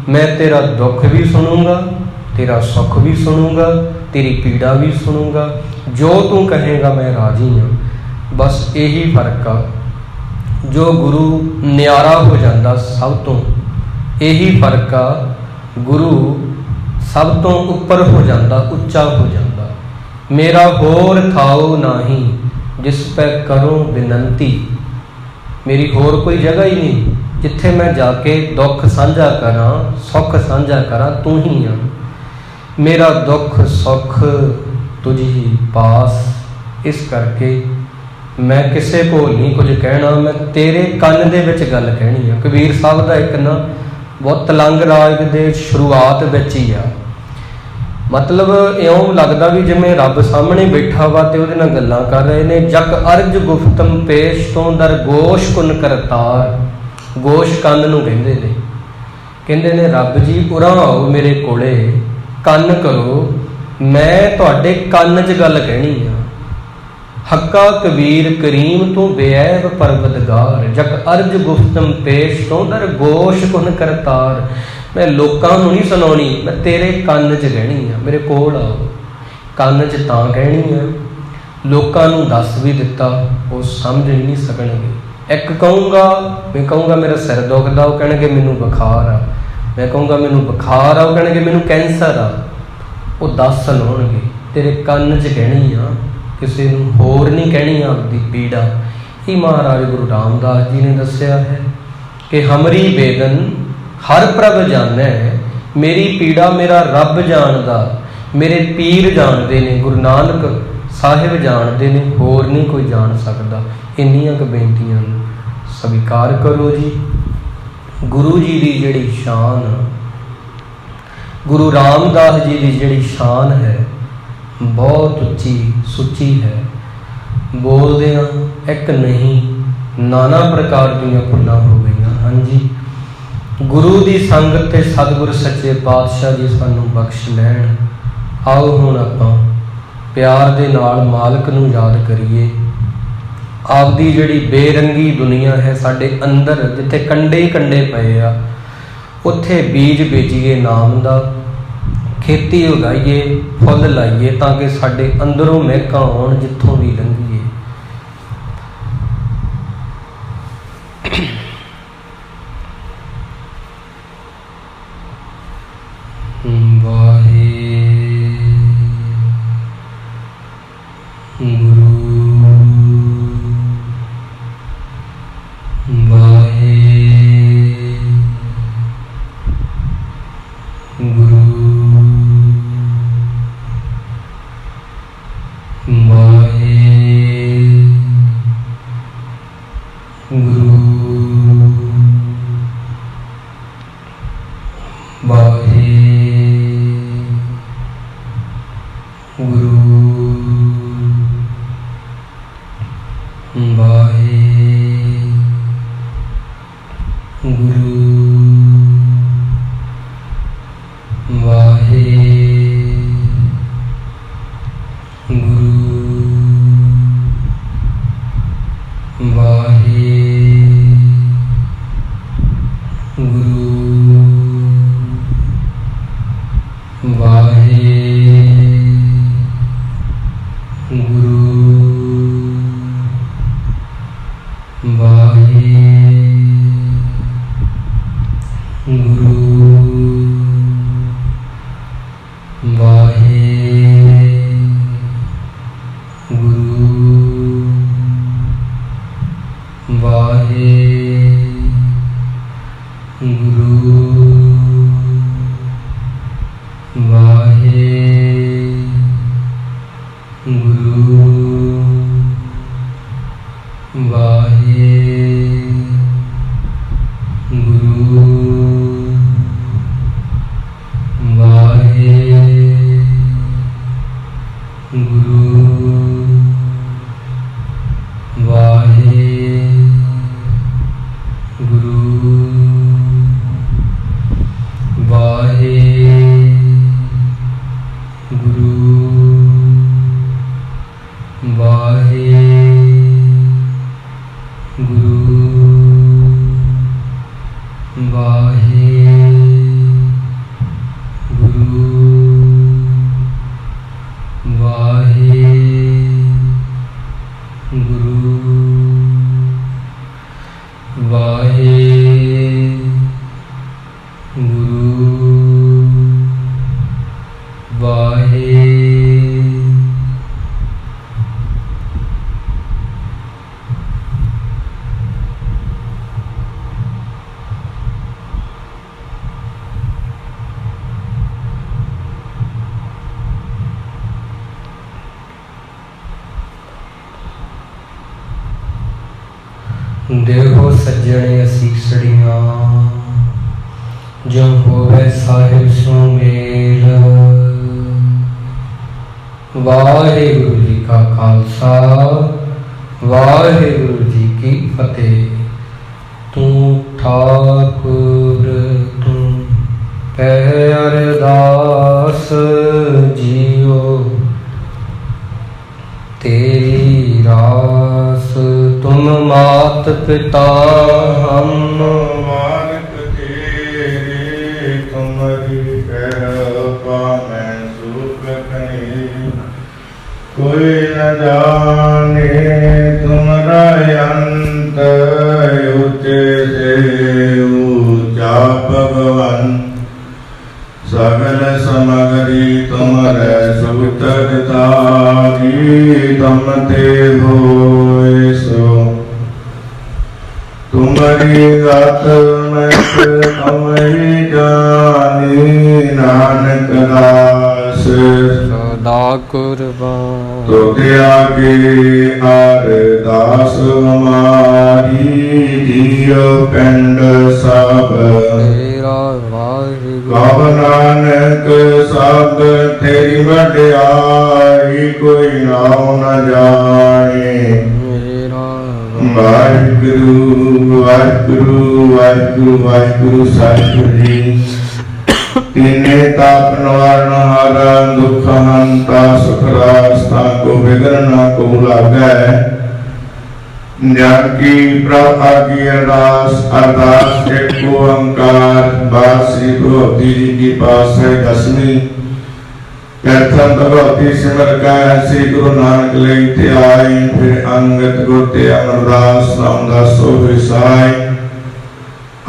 मैं तेरा दुख भी सुनूंगा, तेरा सुख भी सुनूंगा, तेरी पीड़ा भी सुनूंगा, जो तू कहेगा मैं राजी हाँ। बस यही फर्क आ। जो गुरु न्यारा हो जाता सब तो, यही फर्क आ। गुरु सब तो उपर हो जाता, उच्चा हो जाता। मेरा होर थाओ नाही, जिस पे करो बिनंती। मेरी होर कोई जगह ही नहीं जिथे मैं जाके दुख साझा करा, सुख साझा करा, तू ही आ। मेरा दुख सुख तुझ ही पास। इस करके मैं किसी को नहीं कुछ कहना, मैं तेरे कन दे विच गल कहनी है। कबीर साहब का एक ना ਬਹੁਤ ਤਲੰਗ ਰਾਗ ਦੇ ਸ਼ੁਰੂਆਤ ਵਿੱਚ ਹੀ ਆ। ਮਤਲਬ ਇਉਂ ਲੱਗਦਾ ਵੀ ਜਿਵੇਂ ਰੱਬ ਸਾਹਮਣੇ ਬੈਠਾ ਵਾ ਤੇ ਉਹਦੇ ਨਾਲ ਗੱਲਾਂ ਕਰ ਰਹੇ ਨੇ। ਜਕ ਅਰਜ ਗੁਫਤਮ ਪੇਸ਼ ਤੋਂ ਦਰ ਗੋਸ਼ ਕੁਨ ਕਰਤਾਰ। ਗੋਸ਼ ਕੰਨ ਨੂੰ ਕਹਿੰਦੇ ਨੇ ਰੱਬ ਜੀ ਉਰਾਂ ਆਓ ਮੇਰੇ ਕੋਲੇ, ਕੰਨ ਕਰੋ, ਮੈਂ ਤੁਹਾਡੇ ਕੰਨ 'ਚ ਗੱਲ ਕਹਿਣੀ ਆ। ਹੱਕਾ ਕਬੀਰ ਕਰੀਮ ਤੋਂ ਬੇਅਬ ਪਰਵਤਗਾਰ। ਜਕ ਅਰਜ ਗੁਫਤਮ ਪੇਸ਼ ਤੋਂ ਦਰ ਗੋਸ਼ ਕੁਨ ਕਰਤਾਰ। ਮੈਂ ਲੋਕਾਂ ਨੂੰ ਨਹੀਂ ਸੁਣਾਉਣੀ, ਮੈਂ ਤੇਰੇ ਕੰਨ 'ਚ ਕਹਿਣੀ ਆ। ਮੇਰੇ ਕੋਲ ਆਓ, ਕੰਨ 'ਚ ਤਾਂ ਕਹਿਣੀ ਆ। ਲੋਕਾਂ ਨੂੰ ਦੱਸ ਵੀ ਦਿੱਤਾ, ਉਹ ਸਮਝ ਨਹੀਂ ਸਕਣਗੇ। ਇੱਕ ਮੈਂ ਕਹੂੰਗਾ ਮੇਰਾ ਸਿਰ ਦੁਖਦਾ, ਉਹ ਕਹਿਣਗੇ ਮੈਨੂੰ ਬੁਖਾਰ ਆ। ਮੈਂ ਕਹੂੰਗਾ ਮੈਨੂੰ ਬੁਖਾਰ ਆ, ਉਹ ਕਹਿਣਗੇ ਮੈਨੂੰ ਕੈਂਸਰ ਆ। ਉਹ ਦੱਸ ਸੁਣਾਉਣਗੇ, ਤੇਰੇ ਕੰਨ 'ਚ ਕਹਿਣੀ ਆ, ਕਿਸੇ ਨੂੰ ਹੋਰ ਨਹੀਂ ਕਹਿਣੀ ਆਪਦੀ ਪੀੜਾ। ਇਹ ਮਹਾਰਾਜ ਗੁਰੂ ਰਾਮਦਾਸ ਜੀ ਨੇ ਦੱਸਿਆ ਹੈ ਕਿ ਹਮਰੀ ਬੇਦਨ ਹਰ ਪ੍ਰਭ ਜਾਣੈ, ਮੇਰੀ ਪੀੜਾ ਮੇਰਾ ਰੱਬ ਜਾਣਦਾ, ਮੇਰੇ ਪੀਰ ਜਾਣਦੇ ਨੇ, ਗੁਰੂ ਨਾਨਕ ਸਾਹਿਬ ਜਾਣਦੇ ਨੇ, ਹੋਰ ਨਹੀਂ ਕੋਈ ਜਾਣ ਸਕਦਾ। ਇੰਨੀਆਂ ਕੁ ਬੇਨਤੀਆਂ ਨੂੰ ਸਵੀਕਾਰ ਕਰੋ ਜੀ। ਗੁਰੂ ਜੀ ਦੀ ਜਿਹੜੀ ਸ਼ਾਨ, ਗੁਰੂ ਰਾਮਦਾਸ ਜੀ ਦੀ ਜਿਹੜੀ ਸ਼ਾਨ ਹੈ, ਬਹੁਤ ਉੱਚੀ ਸੁੱਚੀ ਹੈ। ਬੋਲਦਿਆਂ ਇੱਕ ਨਹੀਂ, ਨਾਨਾ ਪ੍ਰਕਾਰ ਦੀਆਂ ਭੁੱਲਾਂ ਹੋ ਗਈਆਂ ਹਨ ਜੀ। ਗੁਰੂ ਦੀ ਸੰਗਤ ਤੇ ਸਤਿਗੁਰ ਸੱਚੇ ਪਾਤਸ਼ਾਹ ਜੀ ਸਾਨੂੰ ਬਖਸ਼ ਲੈਣ। ਆਓ ਹੁਣ ਆਪਾਂ ਪਿਆਰ ਦੇ ਨਾਲ ਮਾਲਕ ਨੂੰ ਯਾਦ ਕਰੀਏ। ਆਪਦੀ ਜਿਹੜੀ ਬੇਰੰਗੀ ਦੁਨੀਆ ਹੈ ਸਾਡੇ ਅੰਦਰ, ਜਿੱਥੇ ਕੰਡੇ ਹੀ ਕੰਡੇ ਪਏ ਆ, ਉੱਥੇ ਬੀਜ ਬੀਜੀਏ ਨਾਮ ਦਾ, ਖੇਤੀ ਉਗਾਈਏ, ਫੁੱਲ ਲਾਈਏ, ਤਾਂ ਕਿ ਸਾਡੇ ਅੰਦਰੋਂ ਮਹਿਕਾਂ ਆਉਣ ਜਿੱਥੋਂ ਵੀ ਲੰਘੀਏ। ਦੇਹੋ ਸੱਜਣੇ ਅਸੀਸੜੀਆਂ, जो होवे साहिब सुमेल। वाहिगुरु जी का खालसा, वाहिगुरु जी की फतेह। तू ठाकुर तू कह अरदास जियो, तेरी रास तुम मात पिता हम। मानक तेरे तुम्हारी कृपा मैं सुख कहीं, कोई न जाने तुम्हारा अंत, ऊंचे से ऊंचा भगवान। सगल समगरी तुम्हारे सुतरतारी, तुम ते होए सो तुम्हारी गत मैं तुम्हारी जानी, नानक दास सदा कुर्बान। तो त्यागे अरदास हमारी, जियो पिंड सब तेरा वाहिगुरु। कब नानक सब तेरी वड्याई, कोई नाम न जाने। वाहिगुरु वाहिगुरु वाहिगुरु वाहिगुरु सतगुरु जी। तिने ताप निवारण हारा, दुख हंता सुख रास्ता, को विघ्न न को लागै। ज्ञान की प्रभा की अरदास, अरदास एक ओंकार। बात श्री भगवती जी की पास है दसवीं। प्रथम भगवती सिमर का श्री गुरु नानक लेते आए, फिर अंगत गोते अमरदास नाम दासो विसाय।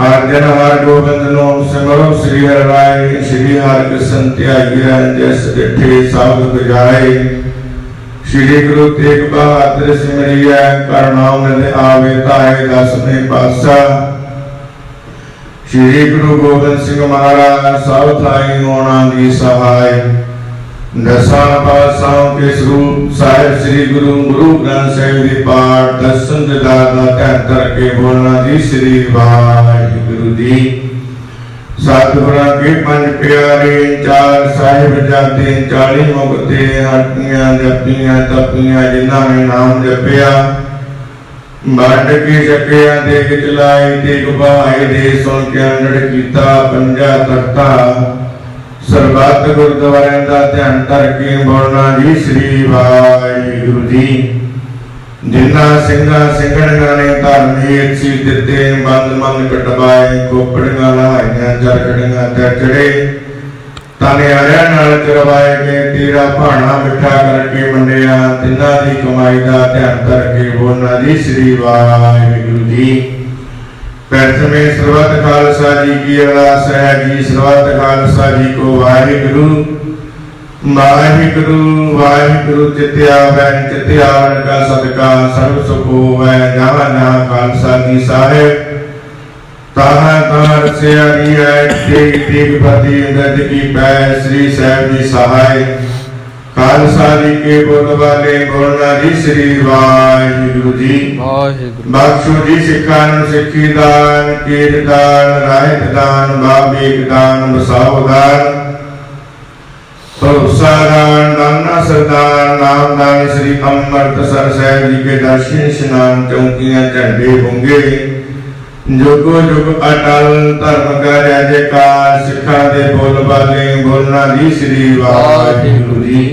आर्जन हर गोविंद नो सिमरो श्री हर राय, श्री हर कृष्ण त्यागिया जस डिठे सब बजाए। श्री गुरु तेग बहादुर सिमरिया, करनाम निधि आवे ताए दसवें पातशाह। श्री गुरु गोबिंद सिंह महाराज सब थाई होना दी सहाय। दसां पातशाहों के स्वरूप साहिब श्री गुरु गुरु ग्रंथ साहिब जी पाठ दर्शन दीदार दा ध्यान करके बोलना जी श्री वाहिगुरु जी। सतगुरां के पंज प्यारे, चार साहिब जाते, 40 मुक्ते, हटियां जपियां तपियां, जिन्हां ने नाम जपिया। वंड के छकिया देख चलाई, तेग बहाए दे सुन के अंडड़ कीता पंजा तख्ता। सरबत गुरुद्वारे का ध्यान करके बोलना जी श्री वाहिगुरु जी। जिन्ना सिंघा सिंघणियां ने धर्मी सी दिते, बंद मन कटवाए, खोपड़ियां लहाइयां चरखड़ियां ते चढ़े। तनियारियां नाल करवाए गए, तेरा भाणा मिठा करके मंडिया। तिन्हां दी कमाई का ध्यान करके बोलना जी श्री वाहिगुरु जी। प्रथमे सर्वत खालसा जी की अरदास है जी। सर्वत खालसा जी को वाहिगुरु वाहिगुरु वाहिगुरु। चित्या वैन चित्या का सदका सर्व सुख होवै, जहाँ जहाँ खालसा जी साहिब ताहा ताहा से हरि है। तेग तेग पति गद की पै, श्री साहिब जी सहाय। खालसा जी के बोल वाले बोलना जी श्री वाहिगुरु जी। बख्शो जी सिखान सिखी दान, कीर्तन राहित दान, बाबीक दान, बसाओ दान, भरोसा दान, नाना सरदार नाम दान। श्री अमृतसर साहिब जी के दर्शन स्नान, चौकियां झंडे होंगे। जुगो जुग अटल धर्म का जय जयकार। सिखा दे बोल वाले बोलना जी श्री वाहिगुरु जी।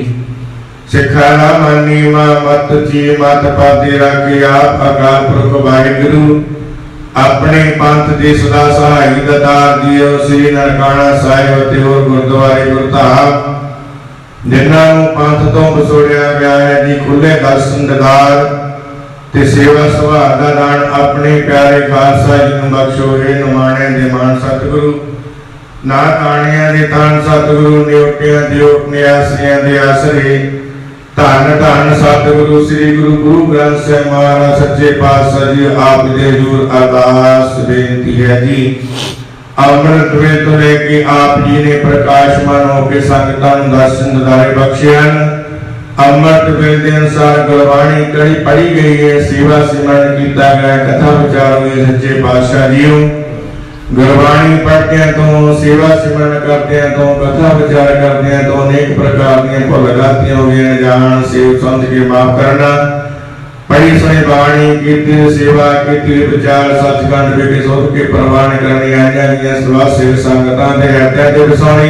सिखा ना मानी मां मत जी मत पाते राखी, आप अकाल पुरख वाहिगुरु। अपने पंथ दे सदा सहाय दातार दियो, श्री ननकाना साहिब ते और गुरुद्वारे गुरधाम। जिन्हां नूं पंथ तो बसोड़िया गया है जी, खुले दर्शन दीदार ते सेवा सुभाग दा दान। अपने प्यारे खालसा जी नूं बख्शो, हे नमाणे दे मान सतगुरु। ना ताणियां दे तान सतगुरु, नियोटियां दे उपन्यासियां दे आसरे। धन धन सतगुरु श्री गुरु गुरु ग्रंथ साहिब महाराज सच्चे पातशाह जी। आप दे हजूर अरदास बेनती है जी। अमृत वे तो लेके आप जी ने प्रकाशमान होके संगतां नूं दर्शन दीदारे बख्शे हन। अमृत वेल के अनुसार गुरबाणी कड़ी पढ़ी गई है, सेवा सिमरन कीता गया, कथा विचार हुए सच्चे पातशाह जीओ। गुरबाणी पढ़दियां तो, सेवा सिमरन करदियां तो, कथा विचार करदियां तो अनेक प्रकार दी भुल गलतियां हो गई, जान सेव समझ के माफ करना। पढ़ी सुनी बाणी कीती सेवा कीती विचार सचखंड विखे सुध के प्रवान करनी आईयां दी सवा सेव संगतां दे हत्या ते वसाउणी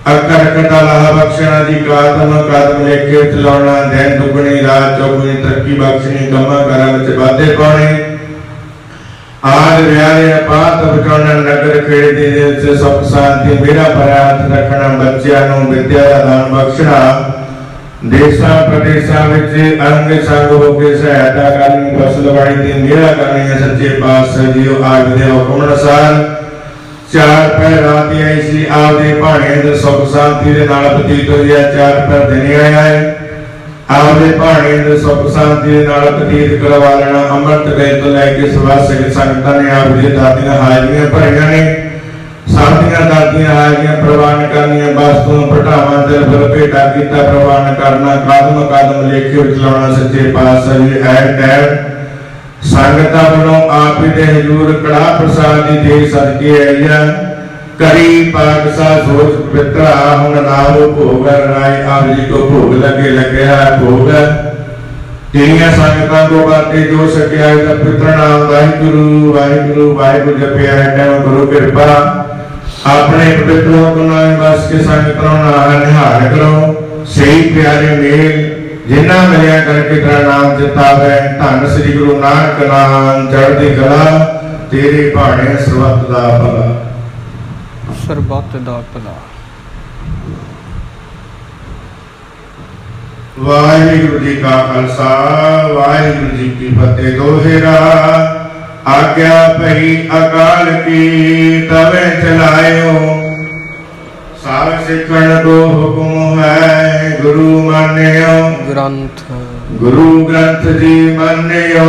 अकर कटा लाह बख्शना जी कातम कदम लेके चलाउणा दिन दुगनी रात चौगुनी तरक्की बख्शनी कम्मा करा विच वाधे पाउणे आज व्यारे अपात बचाउणा नगर खेड़े दे विच सुख शांति मेरा पर हाथ रखना बच्चियां नूं विद्या दा दान बख्शना देशा प्रदेशा विच अंग संग होके सहायता करनी फसलवाड़ी दी मेरा करनी है सच्चे पातशाह जी आज दे हुक्म अनुसार चार पैर रात आई सी आपदे भाणे दे सुख शांति दे नाल बतीत होया चार पैर दिन आया है आपदे भाणे दे सुख शांति दे नाल बतीत करवा लेना अमृत गए तो लेके सवासिक संगतां ने आप दी दातियां हाजरियां भरियां ने साथियां दातियां हाजरियां प्रवान करनियां वस्तुओं पटावां दिल फिर भेटा कीता प्रवान करना कदम कदम लेके चलाना सच्चे पातशाह जी ऐ टैर संगतां वालों आप ही दे हजूर कड़ा प्रसाद दी दे सदके आईया करी पाकसा सोच पित्रा हुन नाम भोग राय आप जी को भोग लगे है भोग तेरियां संगतां को बातें जो सकिया पितृ नाम वाहिगुरु वाहिगुरु वाहिगुरु जपिया है टाइम गुरु कृपा अपने पवित्र गुनाह बस के संगतां नाल निहार करो सही प्यारे मेल जिन्ना मिलिया करके तेरा नाम चितावे धन श्री गुरु नानक नाम चढ़दी कला तेरे भाणे सर्बत दा भला ਸਰਬੱਤ ਦਾ ਭਲਾ। वाहिगुरु जी का खालसा वाहिगुरु जी की फतेह। दोहरा आज्ञा पही अकाल की तवे चलायो सार सिखण को हुक्म है गुरु मान्यो ग्रंथ गुरु ग्रंथ जी मान्यो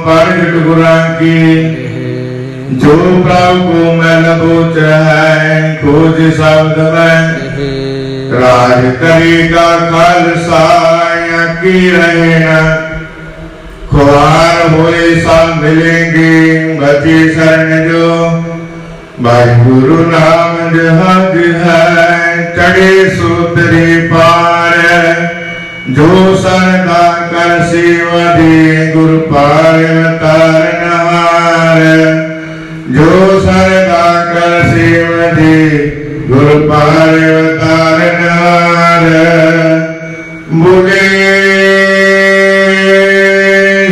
परगट गुरां की जो प्रभु को मैल बोच है खोज शब्द में राज करेगा खालसा की रहे न खुआर होए सब मिलेंगे बची शरण जो भाई गुरु नाम जहाज है चढ़े सूत्री पार जो सरदा कर सेवा दे गुरु पार तारनहार जो सरदा कर सेवा दे गुरु पार तारनहार बुले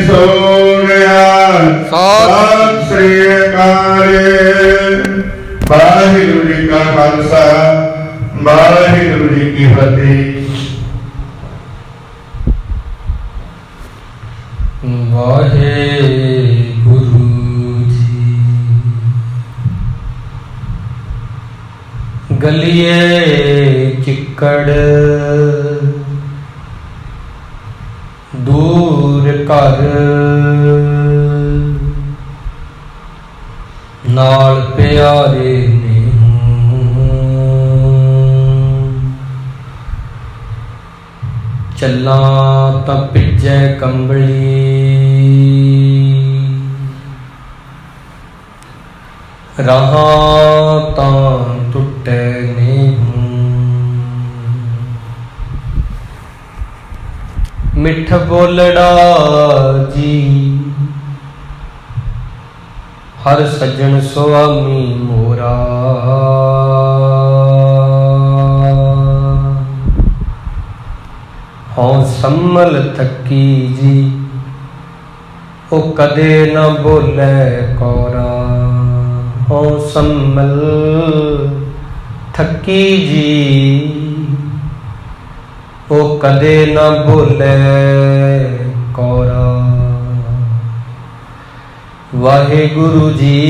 सोनिहाल सत श्री अकाल। वाहिगुरु जी का खालसा वाहिगुरु जी की फतेह। वाहेगुरु जी। गलिए चिक्कड़ दूर कर नाल प्यारे ने चला तां पिज्जै कंबली राहां तां टुटे ने मिठ बोलड़ा जी हर सज्जन स्वामी मोरा हों सम्मल थकी जी ओ कदे न बोले कौरा हों सम्मल थकी जी ओ कदे न बोले कौरा। वाहेगुरु जी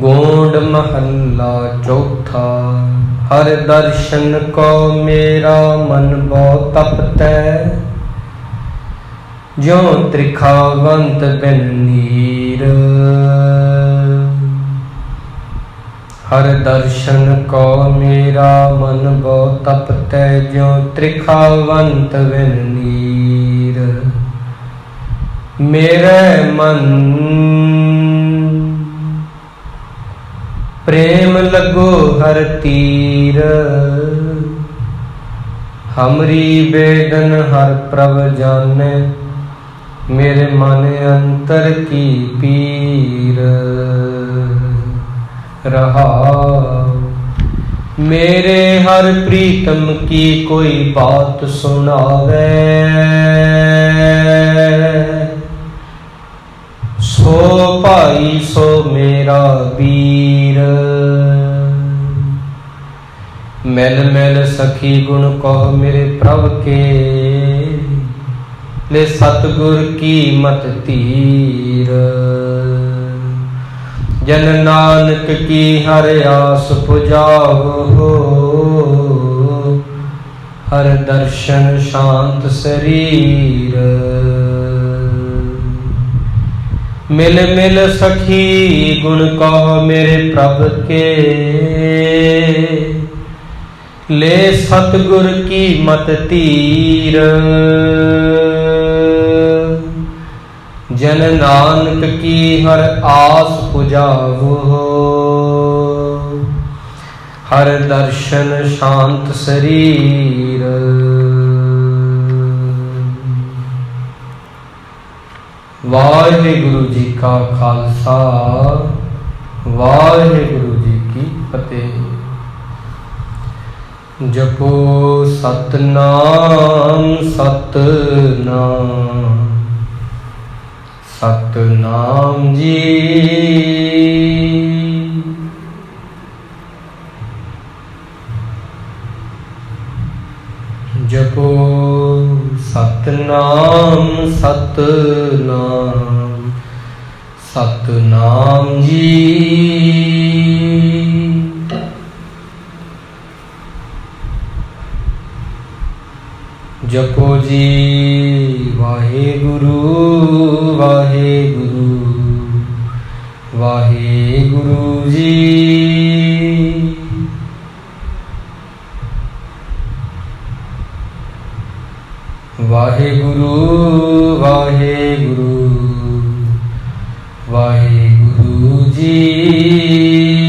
गोंड महला चौथा हर दर्शन को मेरा मन बहुत तपतै ज्यों त्रिखावंत बिन नीर। हर दर्शन को मेरा मन बहुत तपतै ज्यों त्रिखावंत बिन नीर। मेरे मन लगो हर तीर, हमरी बेदन हर प्रभ जाने, मेरे मन अंतर की पीर। रहा मेरे हर प्रीतम की कोई बात सुनावे, सो भाई सो मेरा वीर। मैल मैल सखी गुण कहो मेरे प्रभ के, ले सतगुर की मत तीर। जन नानक की हर आस पुजाओ, हर दर्शन शांत शरीर। मिल मिल सखी गुण कहो मेरे प्रभ के, ले सतगुर की मत तीर। जन नानक की हर आस पुजावो, हर दर्शन शांत शरीर। वाहिगुरु जी का खालसा, वाहिगुरु जी की फतेह। जपो सतनाम सतनाम सतनाम जी। जपो सतनाम सतनाम सतनाम जी। जपो जी वाहेगुरु वाहेगुरु वाहेगुरु जी। वाहेगुरु वाहेगुरु वाहेगुरु जी।